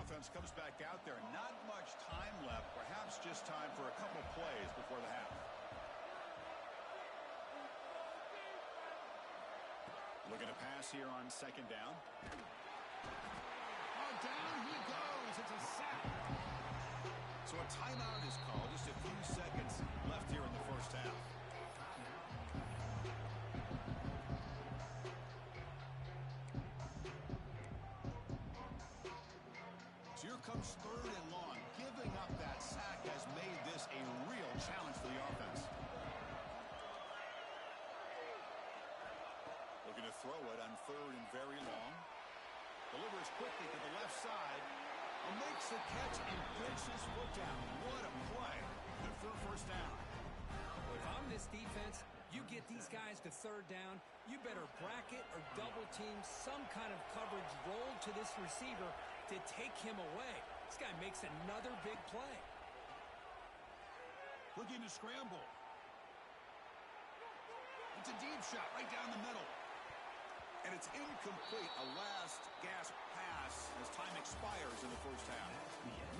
Speaker 1: Offense comes back out there. Not much time left. Perhaps just time for a couple plays before the half. Looking to pass here on 2nd down. Oh, down he goes. It's a sack. So a timeout is called. Just a few seconds left here in the first half. Here comes 3rd and long. Giving up that sack has made this a real challenge for the offense. Looking to throw it on 3rd and very long. Delivers quickly to the left side. Makes the catch and puts his foot down. What a play. Good for a first down.
Speaker 2: Well, if I'm this defense, you get these guys to 3rd down, you better bracket or double team some kind of coverage roll to this receiver to take him away. This guy makes another big play.
Speaker 1: Looking to scramble. It's a deep shot right down the middle. And it's incomplete. A last gasp pass as time expires in the first half.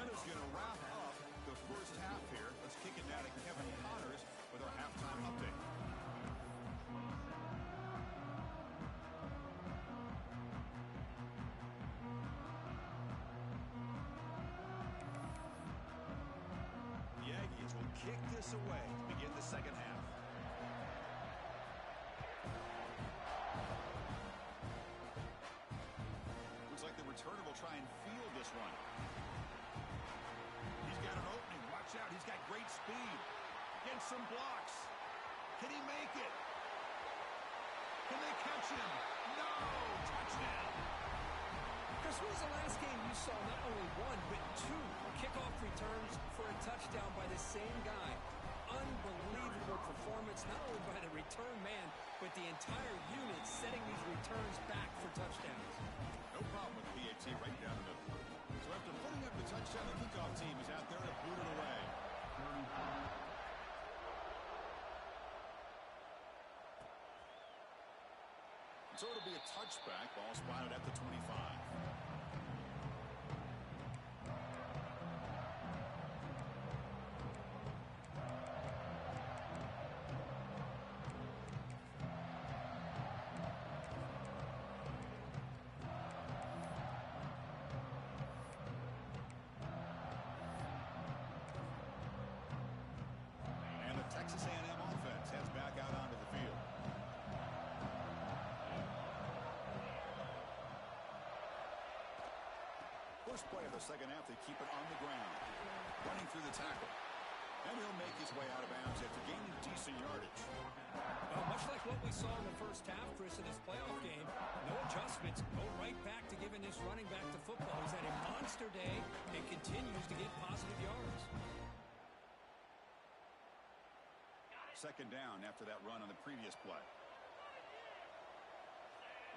Speaker 1: Minutes going to wrap up the first half here. Let's kick it now to Kevin Connors with our halftime update. The Aggies will kick this away to begin the second half. returner will try and field this one. He's got an opening. Watch out. He's got great speed. Gets some blocks. Can he make it? Can they catch him? No! Touchdown!
Speaker 2: Chris, when was the last game you saw not only one, but two kickoff returns for a touchdown by the same guy? Unbelievable performance, not only by the return man, but the entire unit setting these returns back for touchdowns.
Speaker 1: No problem with the PAT right down the middle. So after putting up the touchdown, the kickoff team is out there to boot it away. So it'll be a touchback. Ball spotted at the 25. And the Texas A&M offense heads back out onto the field. First play of the second half, they keep it on the ground. Running through the tackle. And he'll make his way out of bounds after gaining decent yardage.
Speaker 2: Well, much like what we saw in the first half, Chris, in this playoff game, no adjustments. Go right back to giving this running back to football. He's had a monster day and continues to get positive yards.
Speaker 1: Second down after that run on the previous play.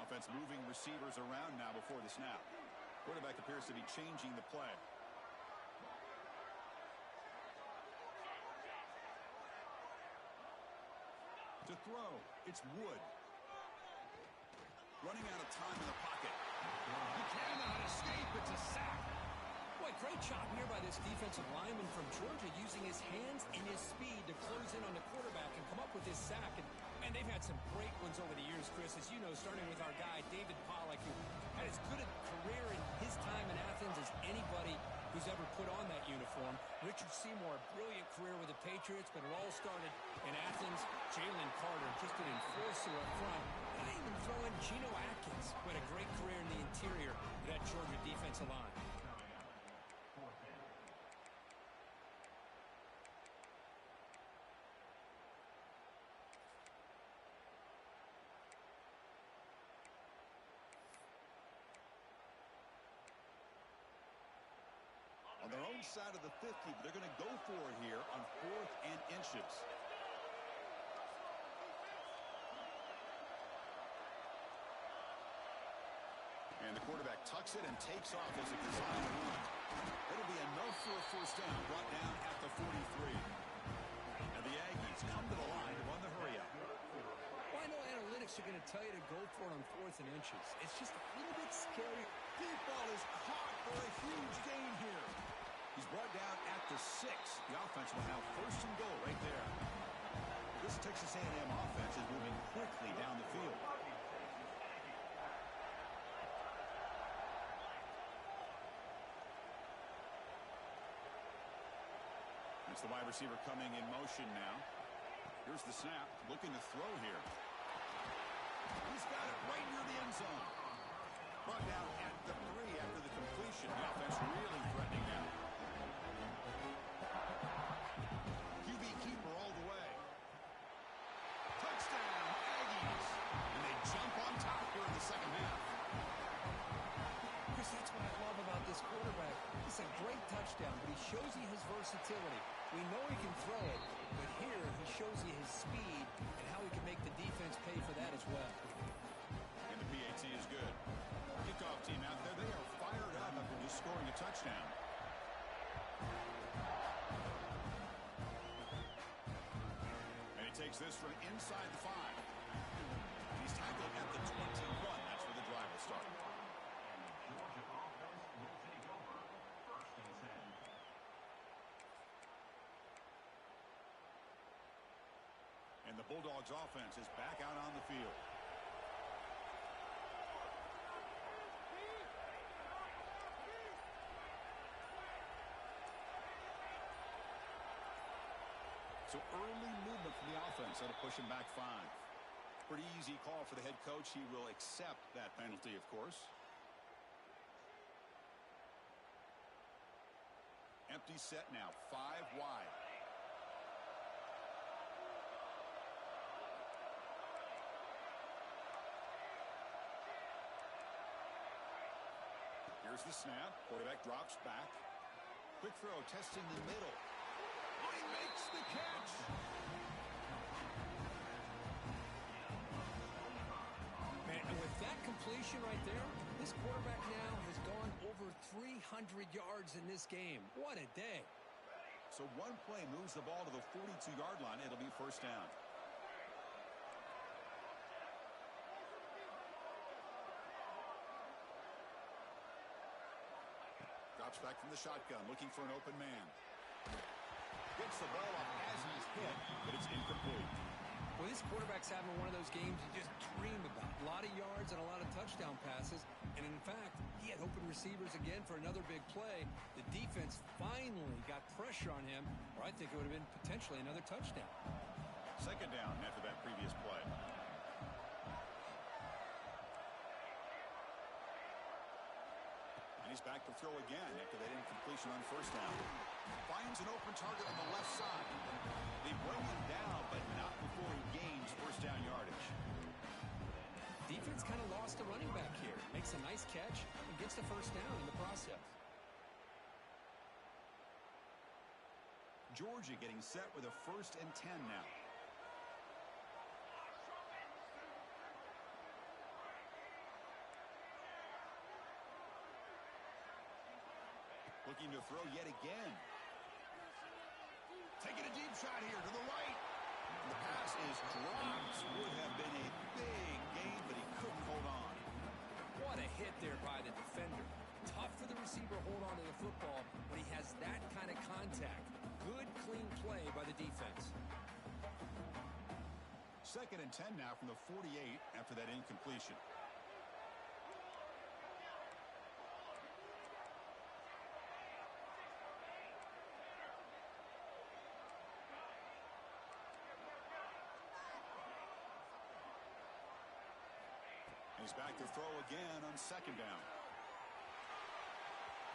Speaker 1: Offense moving receivers around now before the snap. Quarterback appears to be changing the play. To throw, it's Wood. Running out of time in the pocket. He cannot escape. It's a sack.
Speaker 2: Boy, great job here by this defensive lineman from Georgia using his hands and his speed to close in on the quarterback and come up with this sack. And they've had some great ones over the years, Chris, as you know, starting with our guy, David Pollack, who had as good a career in his time in Athens as anybody who's ever put on that uniform. Richard Seymour, brilliant career with the Patriots, but it all started in Athens. Jalen Carter, just an enforcer up front. And I even throw in Geno Atkins, who had a great career in the interior of that Georgia defensive line.
Speaker 1: On their own side of the 50, but they're going to go for it here on 4th and inches. And the quarterback tucks it and takes off as a design run. It'll be enough for a first down, brought down at the 43. And the Aggies come to the line to run the hurry up.
Speaker 2: Well, I know analytics are going to tell you to go for it on 4th and inches. It's just a little bit scary.
Speaker 1: Deep ball is caught for a huge gain here. He's brought down at the 6. The offense will have first and goal right there. This Texas A&M offense is moving quickly down the field. It's the wide receiver coming in motion now. Here's the snap. Looking to throw here. He's got it right near the end zone. Brought down at the 3 after the completion. The offense really threatening now. QB keeper all the way. Touchdown, Aggies. And they jump on top here in the second half.
Speaker 2: Chris, that's what I love about this quarterback. It's a great touchdown, but he shows you his versatility. We know he can throw it, but here he shows you his speed and how he can make the defense pay for that as well.
Speaker 1: And the PAT is good. Kickoff team out there, they are fired up after just scoring a touchdown. And he takes this from inside the 5. He's tackled at the 21. That's where the drive will start. And the Bulldogs offense is back out on the field. So early movement from the offense that'll push him back 5. Pretty easy call for the head coach. He will accept that penalty, of course. empty set now, 5 wide. Here's the snap. Quarterback drops back. Quick throw, testing the middle. Oh, he makes the catch.
Speaker 2: Man, and with that completion right there, this quarterback now has gone over 300 yards in this game. What a day.
Speaker 1: So one play moves the ball to the 42-yard line. It'll be first down. Drops back from the shotgun, looking for an open man. Gets the ball up as he's hit, but it's incomplete.
Speaker 2: Well, this quarterback's having one of those games you just dream about. A lot of yards and a lot of touchdown passes. And in fact, he had open receivers again for another big play. The defense finally got pressure on him, or I think it would have been potentially another touchdown.
Speaker 1: Second down after that previous play. He's back to throw again after that incompletion on first down. Finds an open target on the left side. They bring him down, but not before he gains first down yardage.
Speaker 2: Defense kind of lost a running back here. Makes a nice catch and gets the first down in the process.
Speaker 1: Georgia getting set with a 1st and 10 now. Looking to throw yet again. Taking a deep shot here to the right. The pass is dropped. Would have been a big gain, but he couldn't hold on.
Speaker 2: What a hit there by the defender. Tough for the receiver to hold on to the football when he has that kind of contact. Good, clean play by the defense.
Speaker 1: 2nd and 10 now from the 48 after that incompletion. He's back to throw again on 2nd down.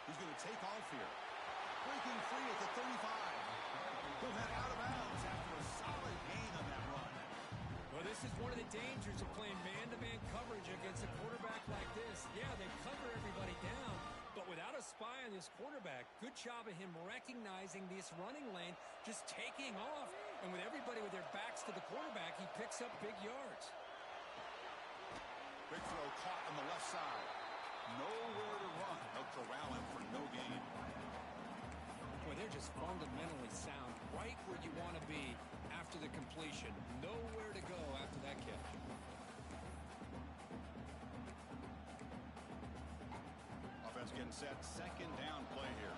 Speaker 1: He's going to take off here. Breaking free at the 35. He'll head out of bounds after a solid gain on that run.
Speaker 2: Well, this is one of the dangers of playing man-to-man coverage against a quarterback like this. Yeah, they cover everybody down, but without a spy on this quarterback, good job of him recognizing this running lane, just taking off, and with everybody with their backs to the quarterback, he picks up big yards.
Speaker 1: Big throw caught on the left side. Nowhere to run. They'll corral him for no gain.
Speaker 2: Boy, they're just fundamentally sound. Right where you want to be after the completion. Nowhere to go after that catch.
Speaker 1: Offense getting set. 2nd down play here.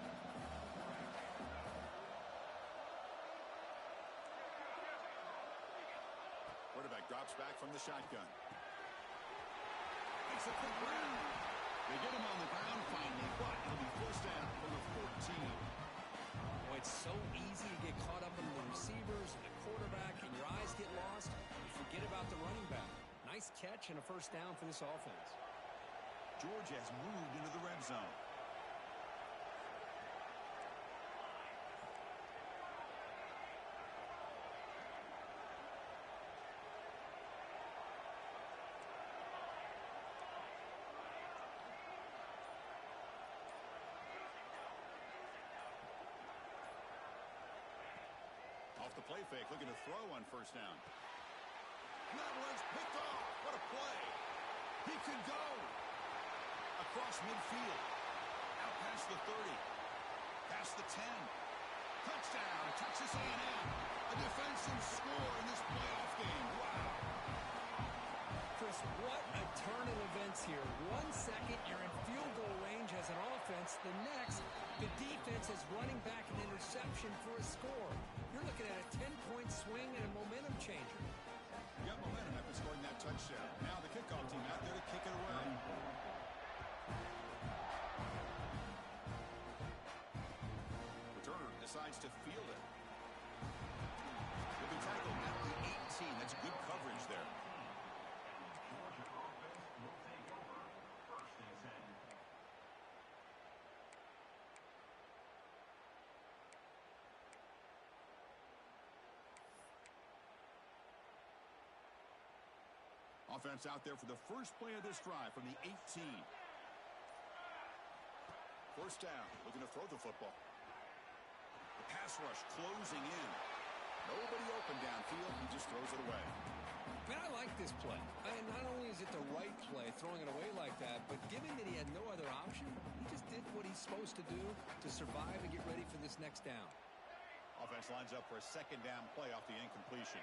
Speaker 1: Quarterback drops back from the shotgun. Makes a quick grab. They get him on the ground finally, but it'll be first down from the 14.
Speaker 2: Boy, it's so easy to get caught up in the receivers and the quarterback, and your eyes get lost. You forget about the running back. Nice catch and a first down for this offense.
Speaker 1: Georgia has moved into the red zone. Off the play fake, looking to throw on first down. And that one's picked off. What a play. He could go. Across midfield. Out past the 30. Past the 10. Touchdown, Texas A&M. A defensive score in this playoff game. Wow.
Speaker 2: Chris, what a turn of events here. 1 second, you're in field goal range as an offense. The next, the defense is running back an interception for a score. You're looking at a 10-point swing and a momentum changer.
Speaker 1: You got momentum after scoring that touchdown. Now the kickoff team out there to kick it away. Returner decides to field it. He'll be tackled at the 18. That's good coverage there. Offense out there for the first play of this drive from the 18. First down, looking to throw the football. The pass rush closing in. Nobody open downfield. He just throws it away.
Speaker 2: Man, I like this play. And not only is it the right play, throwing it away like that, but given that he had no other option, he just did what he's supposed to do to survive and get ready for this next down.
Speaker 1: Offense lines up for a second down play off the incompletion.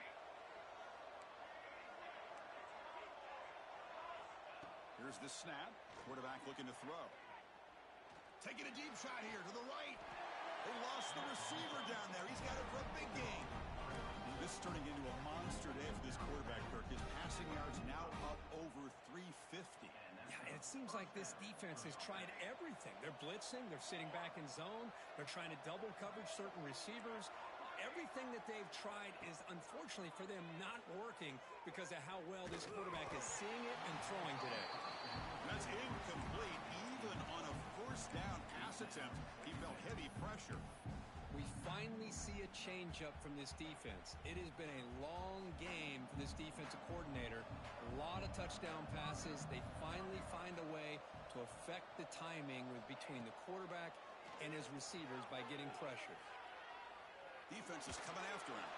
Speaker 1: Here's the snap. Quarterback looking to throw. Taking a deep shot here to the right. They lost the receiver down there. He's got it for a big game. This is turning into a monster day for this quarterback, Kirk. His passing yards now up over 350.
Speaker 2: Yeah, and it seems like this defense has tried everything. They're blitzing. They're sitting back in zone. They're trying to double coverage certain receivers. Everything that they've tried is, unfortunately for them, not working because of how well this quarterback is seeing it and throwing today.
Speaker 1: That's incomplete. Even on a first down pass attempt, he felt heavy pressure.
Speaker 2: We finally see a change-up from this defense. It has been a long game for this defensive coordinator. A lot of touchdown passes. They finally find a way to affect the timing between the quarterback and his receivers by getting pressure.
Speaker 1: Defense is coming after him.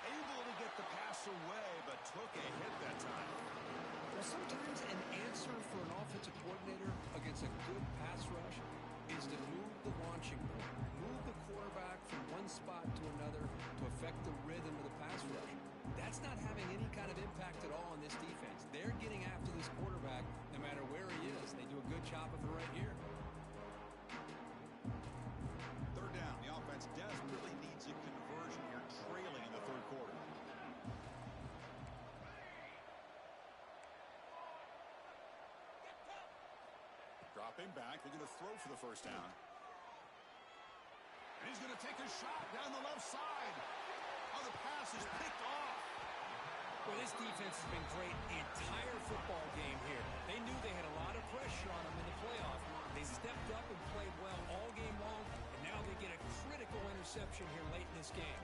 Speaker 1: Able to get the pass away, but took a hit that time.
Speaker 2: Well, sometimes an answer for an offensive coordinator against a good pass rush is to move the launching point, move the quarterback from one spot to another to affect the rhythm of the pass rush. That's not having any kind of impact at all on this defense. They're getting after this quarterback no matter where he is. They do a good job of it right here.
Speaker 1: Third down. The offense desperately needs a conversion here, trailing in the third quarter. Dropping back, looking to throw for the first down. And he's going to take a shot down the left side. Oh, the pass is picked off.
Speaker 2: Well, this defense has been great the entire football game here. They knew they had a lot of pressure on them in the playoff. They stepped up and played well all game long, and now they get a critical interception here late in this game.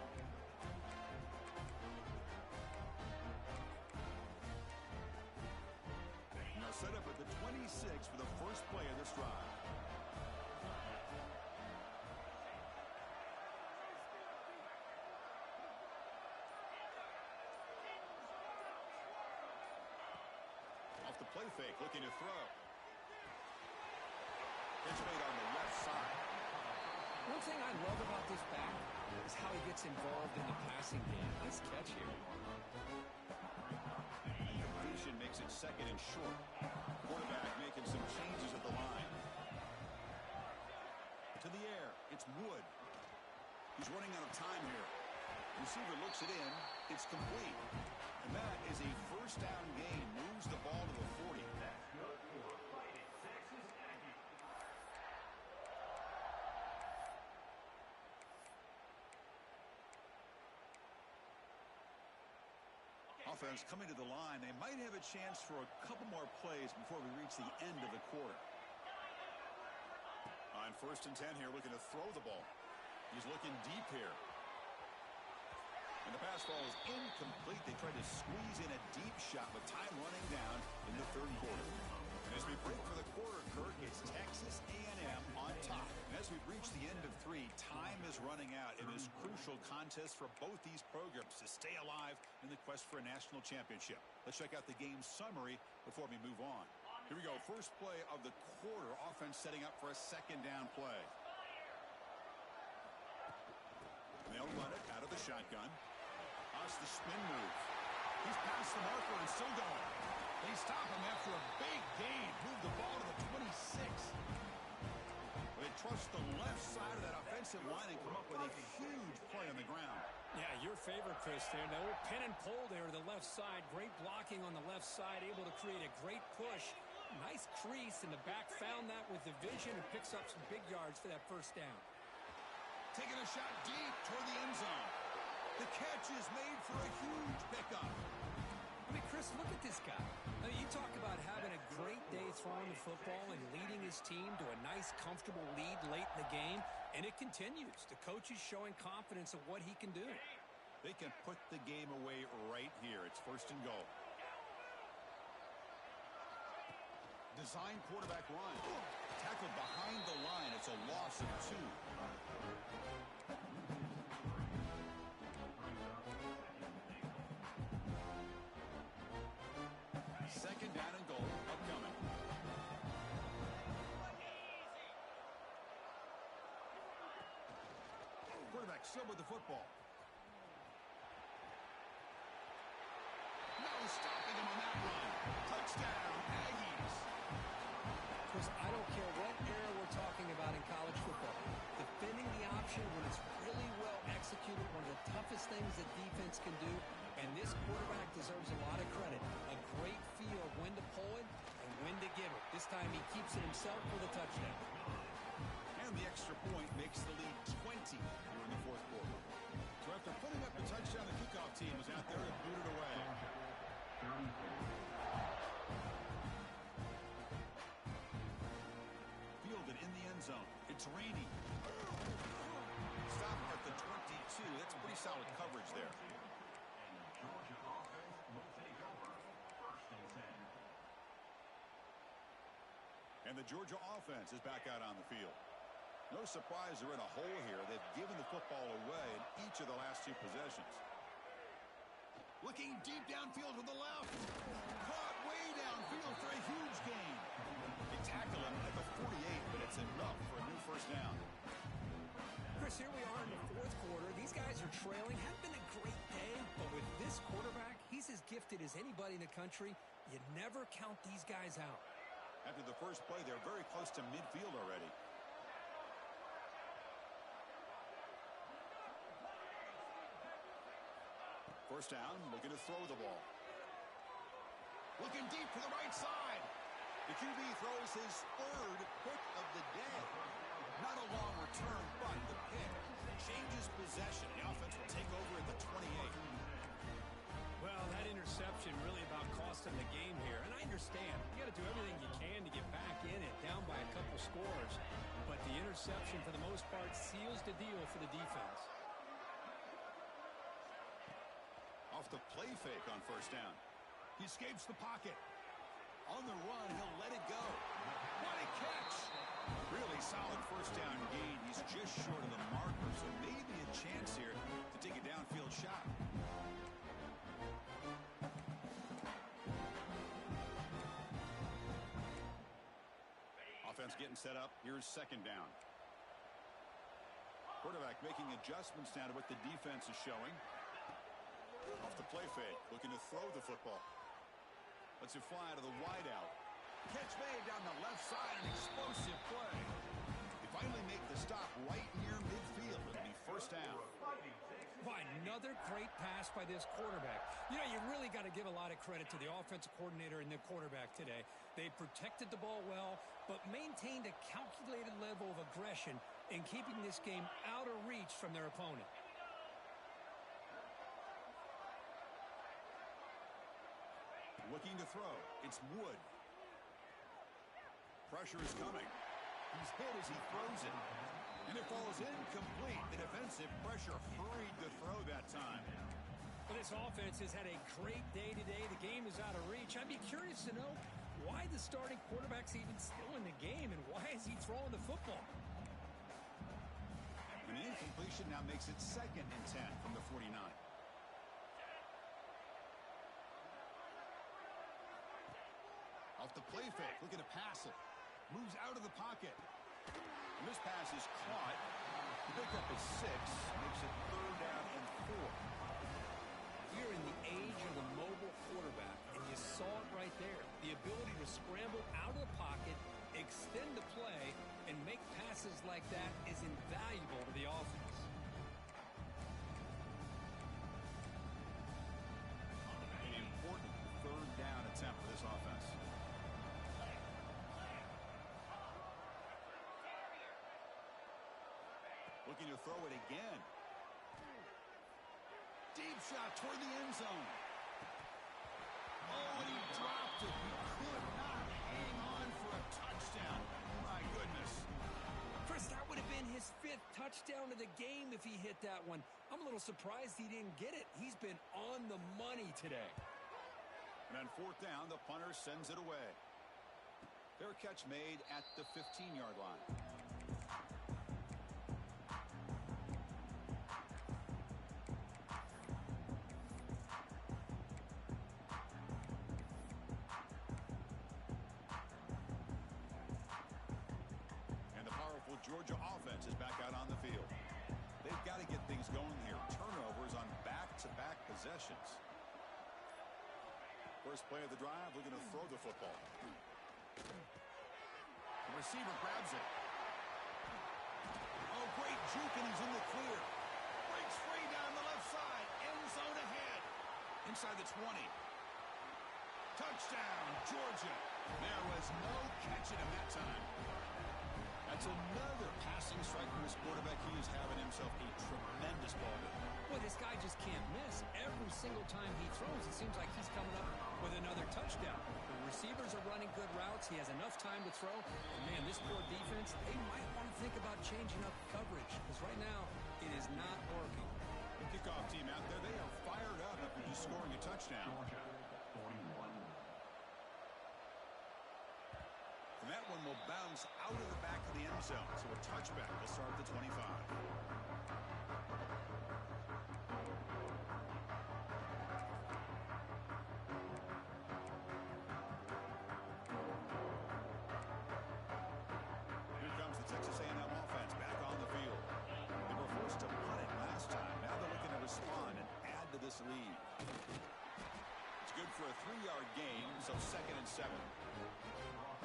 Speaker 1: Now set up at the 26 for the first play of this drive. Off the play fake, looking to throw. It's made on the left side.
Speaker 2: One thing I love about this back is how he gets involved in the passing game. Nice catch here.
Speaker 1: Completion makes it second and short. Quarterback making some changes at the line. To the air, it's Wood. He's running out of time here. Receiver looks it in. It's complete. And that is a first down gain. Moves the ball to the 40. Offense coming to the line. They might have a chance for a couple more plays before we reach the end of the quarter. On first and 10 here, looking to throw the ball. He's looking deep here. And the pass ball is incomplete. They tried to squeeze in a deep shot with time running down in the third quarter. And as we break for the quarter, Kirk, it's Texas A&M on top. And as we reach the end of three, time is running out in this crucial contest for both these programs to stay alive in the quest for a national championship. Let's check out the game summary before we move on. Here we go. First play of the quarter. Offense setting up for a second down play. And they'll run it out of the shotgun. That's the spin move. He's past the marker and still going. They stop him after a big gain. Move the ball to the 26. They trust the left side of that offensive line and come up with a huge play on the ground.
Speaker 2: Yeah, your favorite, Chris, there. The old pin and pull there to the left side. Great blocking on the left side. Able to create a great push. Nice crease, and the back found that with the vision and picks up some big yards for that first down.
Speaker 1: Taking a shot deep toward the end zone. The catch is made for a huge pickup.
Speaker 2: I mean, Chris, look at this guy. I mean, you talk about having a great day throwing the football and leading his team to a nice, comfortable lead late in the game, and it continues. The coach is showing confidence of what he can do.
Speaker 1: They can put the game away right here. It's first and goal. Design quarterback run. Tackled behind the line. It's a loss of 2. Second down and goal upcoming. Quarterback still with the football. No stopping him on that run. Touchdown, Aggies.
Speaker 2: Chris, I don't care what era we're talking about in college football. Defending the option when it's really well executed, one of the toughest things that defense can do, and this quarterback deserves a lot of credit. A great feel of when to pull it and when to give it. This time he keeps it himself for the touchdown.
Speaker 1: And the extra point makes the lead 20 here in the fourth quarter. So after putting up the touchdown, the kickoff team was out there to boot it away. Fielded in the end zone. It's raining. Stop at the 22. That's pretty solid coverage there. And the Georgia offense is back out on the field. No surprise they're in a hole here. They've given the football away in each of the last 2 possessions. Looking deep downfield to the left. Caught way downfield for a huge gain. They tackle him at the 48, but it's enough for a new first down.
Speaker 2: Chris, here we are in the fourth quarter. These guys are trailing. Hadn't been a great day, but with this quarterback, he's as gifted as anybody in the country. You never count these guys out.
Speaker 1: After the first play, they're very close to midfield already. First down, looking to throw the ball. Looking deep to the right side. The QB throws his 3rd pick of the day. Not a long return, but the pick changes possession. The offense will take over at the 28.
Speaker 2: Well, that interception really about costing the game here. And I understand. You got to do everything you can to get back in it, down by a couple scores. But the interception, for the most part, seals the deal for the defense.
Speaker 1: Off the play fake on first down. He escapes the pocket. On the run, he'll let it go. What a catch! Really solid first down gain. He's just short of the marker, so maybe a chance here to take a downfield shot. Offense getting set up. Here's second down. Quarterback making adjustments now to what the defense is showing. Off the play fake, looking to throw the football. Lets it fly to the wideout. Catch made down the left side, an explosive play. They finally make the stop right near midfield. It'll be first down.
Speaker 2: By another great pass by this quarterback. You know, you really got to give a lot of credit to the offensive coordinator and the quarterback today. They protected the ball well, but maintained a calculated level of aggression in keeping this game out of reach from their opponent.
Speaker 1: Looking to throw. It's Wood. Pressure is coming. He's hit as he throws it. And it falls incomplete. The defensive pressure hurried the throw that time.
Speaker 2: Well, this offense has had a great day today. The game is out of reach. I'd be curious to know why the starting quarterback's even still in the game and why is he throwing the football?
Speaker 1: An incompletion now makes it 2nd and 10 from the 49. Off the play fake, looking to pass it. Moves out of the pocket. And this pass is caught. The pickup is 6. Makes it 3rd down and 4.
Speaker 2: You're in the age of the mobile quarterback, and you saw it right there. The ability to scramble out of the pocket, extend the play, and make passes like that is invaluable to the offense.
Speaker 1: An important 3rd down attempt for this offense. Looking to throw it again. Deep shot toward the end zone. Oh, and he dropped it. He could not hang on for a touchdown. My goodness.
Speaker 2: Chris, that would have been his 5th touchdown of the game if he hit that one. I'm a little surprised he didn't get it. He's been on the money today.
Speaker 1: And on 4th down, the punter sends it away. Fair catch made at the 15-yard line. And the powerful Georgia offense is back out on the field. They've got to get things going here. Turnovers on back-to-back possessions. First play of the drive, looking to throw the football. The receiver grabs it. Oh, great juke, and he's in the clear. Breaks free down the left side. End zone ahead. Inside the 20. Touchdown, Georgia. There was no catching him that time. That's another passing strike from this quarterback. He is having himself a tremendous ball game.
Speaker 2: Well, this guy just can't miss. Every single time he throws, it seems like he's coming up with another touchdown. The receivers are running good routes. He has enough time to throw. And man, this poor defense, they might want to think about changing up coverage, because right now it is not working.
Speaker 1: Kickoff team out there, they are fired up after just scoring a touchdown. And that one will bounce out of the back of the end zone. So a touchback will start at the 25. Here comes the Texas A&M offense back on the field. They were forced to punt it last time. Now they're looking to respond and add to this lead. It's good for a 3-yard gain, so 2nd and 7.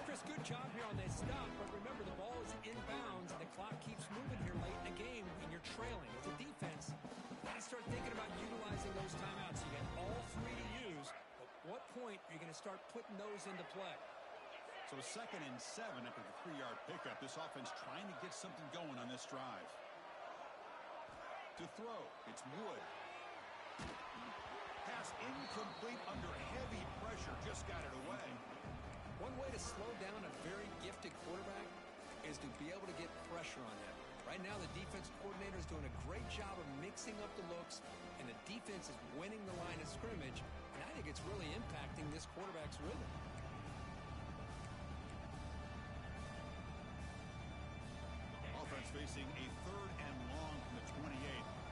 Speaker 2: Chris, good job here on this stop, but remember the ball is inbounds and the clock keeps moving here late in the game and you're trailing. As a defense, you got to start thinking about utilizing those timeouts. You got all 3 to use, but what point are you going to start putting those into play?
Speaker 1: So 2nd and 7 after the 3-yard pickup. This offense trying to get something going on this drive. To throw, it's Wood. Pass incomplete under heavy pressure, just got it away.
Speaker 2: One way to slow down a very gifted quarterback is to be able to get pressure on him. Right now, the defense coordinator is doing a great job of mixing up the looks, and the defense is winning the line of scrimmage, and I think it's really impacting this quarterback's rhythm.
Speaker 1: Offense facing a 3rd and long from the 28.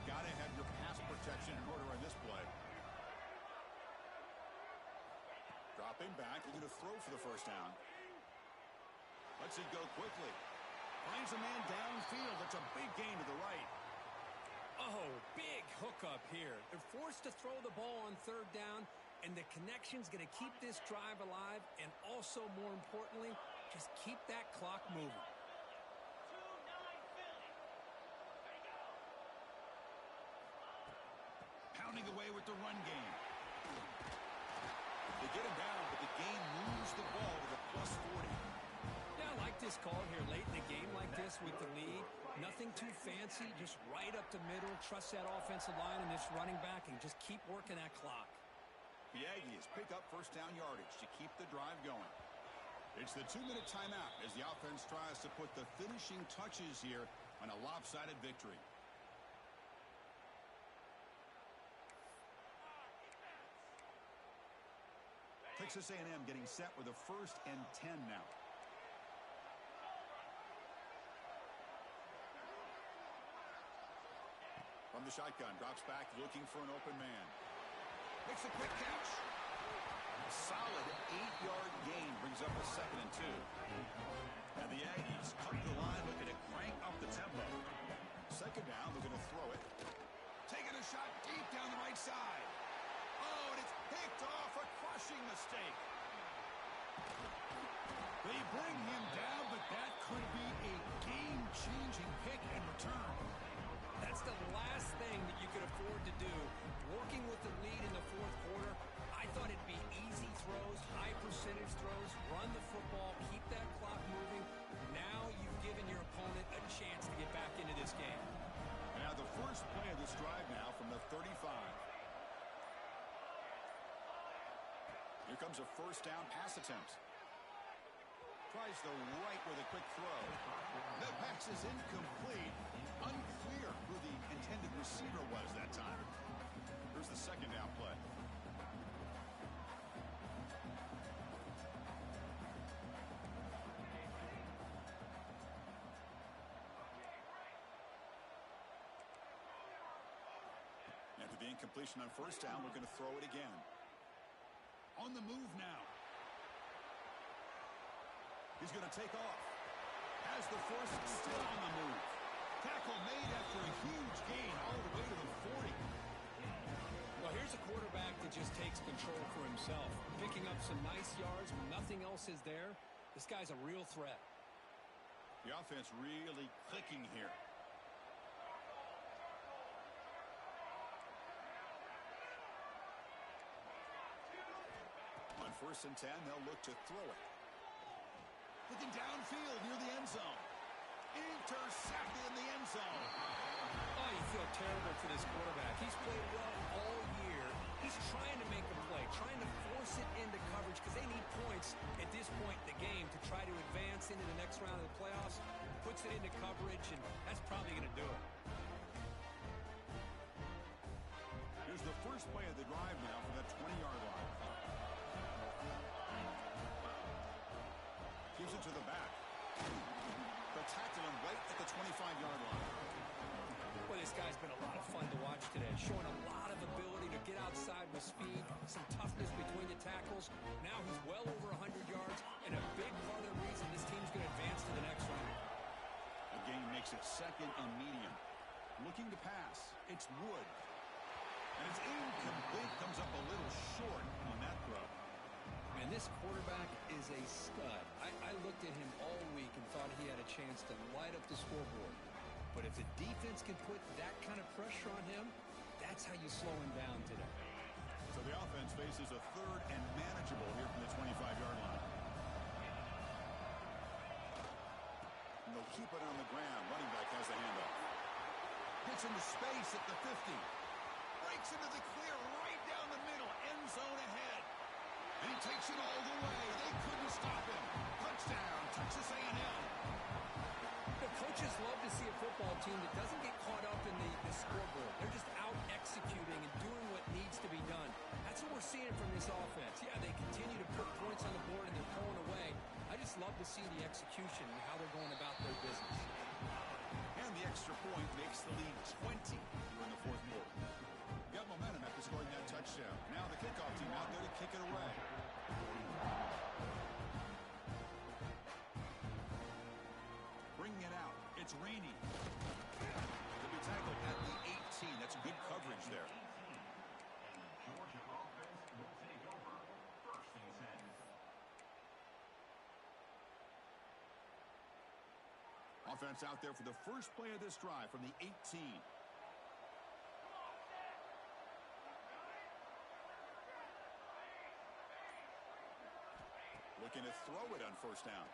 Speaker 1: Got to have your pass protection in order on this play. Dropping back, looking to throw for the first down. Lets it go quickly. Finds a man downfield. That's a big gain to the right.
Speaker 2: Oh, big hookup here. They're forced to throw the ball on 3rd down, and the connection's going to keep this drive alive, and also, more importantly, just keep that clock moving.
Speaker 1: Pounding away with the run game. They get him down, but the game moves the ball to the +40.
Speaker 2: Yeah, I like this call here late in the game like this with the lead. Nothing too fancy, just right up the middle. Trust that offensive line and this running back and just keep working that clock.
Speaker 1: The Aggies pick up first down yardage to keep the drive going. It's the 2-minute timeout as the offense tries to put the finishing touches here on a lopsided victory. Texas A&M getting set with a 1st and 10 now. From the shotgun, drops back, looking for an open man. Makes a quick catch. A solid 8-yard gain brings up a 2nd and 2. And the Aggies cut the line, looking to crank up the tempo. 2nd down, looking to throw it. Taking a shot deep down the right side. Oh, and it's picked off, a crushing mistake. They bring him down, but that could be a game-changing pick and return.
Speaker 2: That's the last thing that you could afford to do. Working with the lead in the 4th quarter, I thought it'd be easy throws, high percentage throws, run the football, keep that clock moving. Now you've given your opponent a chance to get back into this game.
Speaker 1: And now the first play of this drive now from the 35. Here comes a first down pass attempt. Tries the right with a quick throw. The pass is incomplete. Unclear who the intended receiver was that time. Here's the 2nd down play. be incompletion on first down. We're going to throw it again. On the move now. He's going to take off. Has the force, still on the move. Tackle made after a huge gain all the way to the 40.
Speaker 2: Well, here's a quarterback that just takes control for himself. Picking up some nice yards when nothing else is there. This guy's a real threat.
Speaker 1: The offense really clicking here. On 1st and 10, they'll look to throw it. Looking downfield near the end zone. Intercepted in the end zone.
Speaker 2: Oh, you feel terrible for this quarterback. He's played well all year. He's trying to make a play, trying to force it into coverage because they need points at this point in the game to try to advance into the next round of the playoffs. Puts it into coverage, and that's probably going to do it.
Speaker 1: Here's the first play of the drive now from that 20-yard line. Gives it to the back. They'll tackle him right at the 25-yard line.
Speaker 2: Well, this guy's been a lot of fun to watch today, showing a lot of ability to get outside with speed, some toughness between the tackles. Now he's well over 100 yards, and a big part of the reason this team's going to advance to the next round.
Speaker 1: A gain makes it 2nd and medium. Looking to pass. It's Wood. And it's incomplete. Comes up a little short on that throw.
Speaker 2: And this quarterback is a stud. I looked at him all week and thought he had a chance to light up the scoreboard. But if the defense can put that kind of pressure on him, that's how you slow him down today.
Speaker 1: So the offense faces a 3rd and manageable here from the 25-yard line. And they'll keep it on the ground. Running back has the handoff. Gets into space at the 50. Breaks into the clear right down the middle. End zone ahead. And he takes it all the way. They couldn't stop him. Touchdown, Texas A&M.
Speaker 2: The coaches love to see a football team that doesn't get caught up in the scoreboard. They're just out executing and doing what needs to be done. That's what we're seeing from this offense. Yeah, they continue to put points on the board and they're pulling away. I just love to see the execution and how they're going about their business.
Speaker 1: And the extra point makes the lead 20 here in the 4th quarter. Got momentum after scoring that touchdown. Now the kickoff team out there to kick it away. Bringing it out. It's Rainey. He'll be tackled at the 18. That's good coverage there. Offense out there for the first play of this drive from the 18. Looking to throw it on 1st down.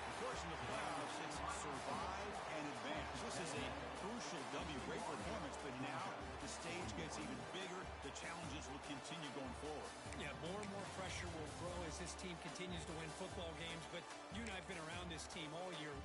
Speaker 1: Of course, in the playoffs, it's survive and advance. This is a crucial W. Great performance, but now the stage gets even bigger. The challenges will continue going forward.
Speaker 2: Yeah, more and more pressure will grow as this team continues to win football games. But you and I have been around this team all year.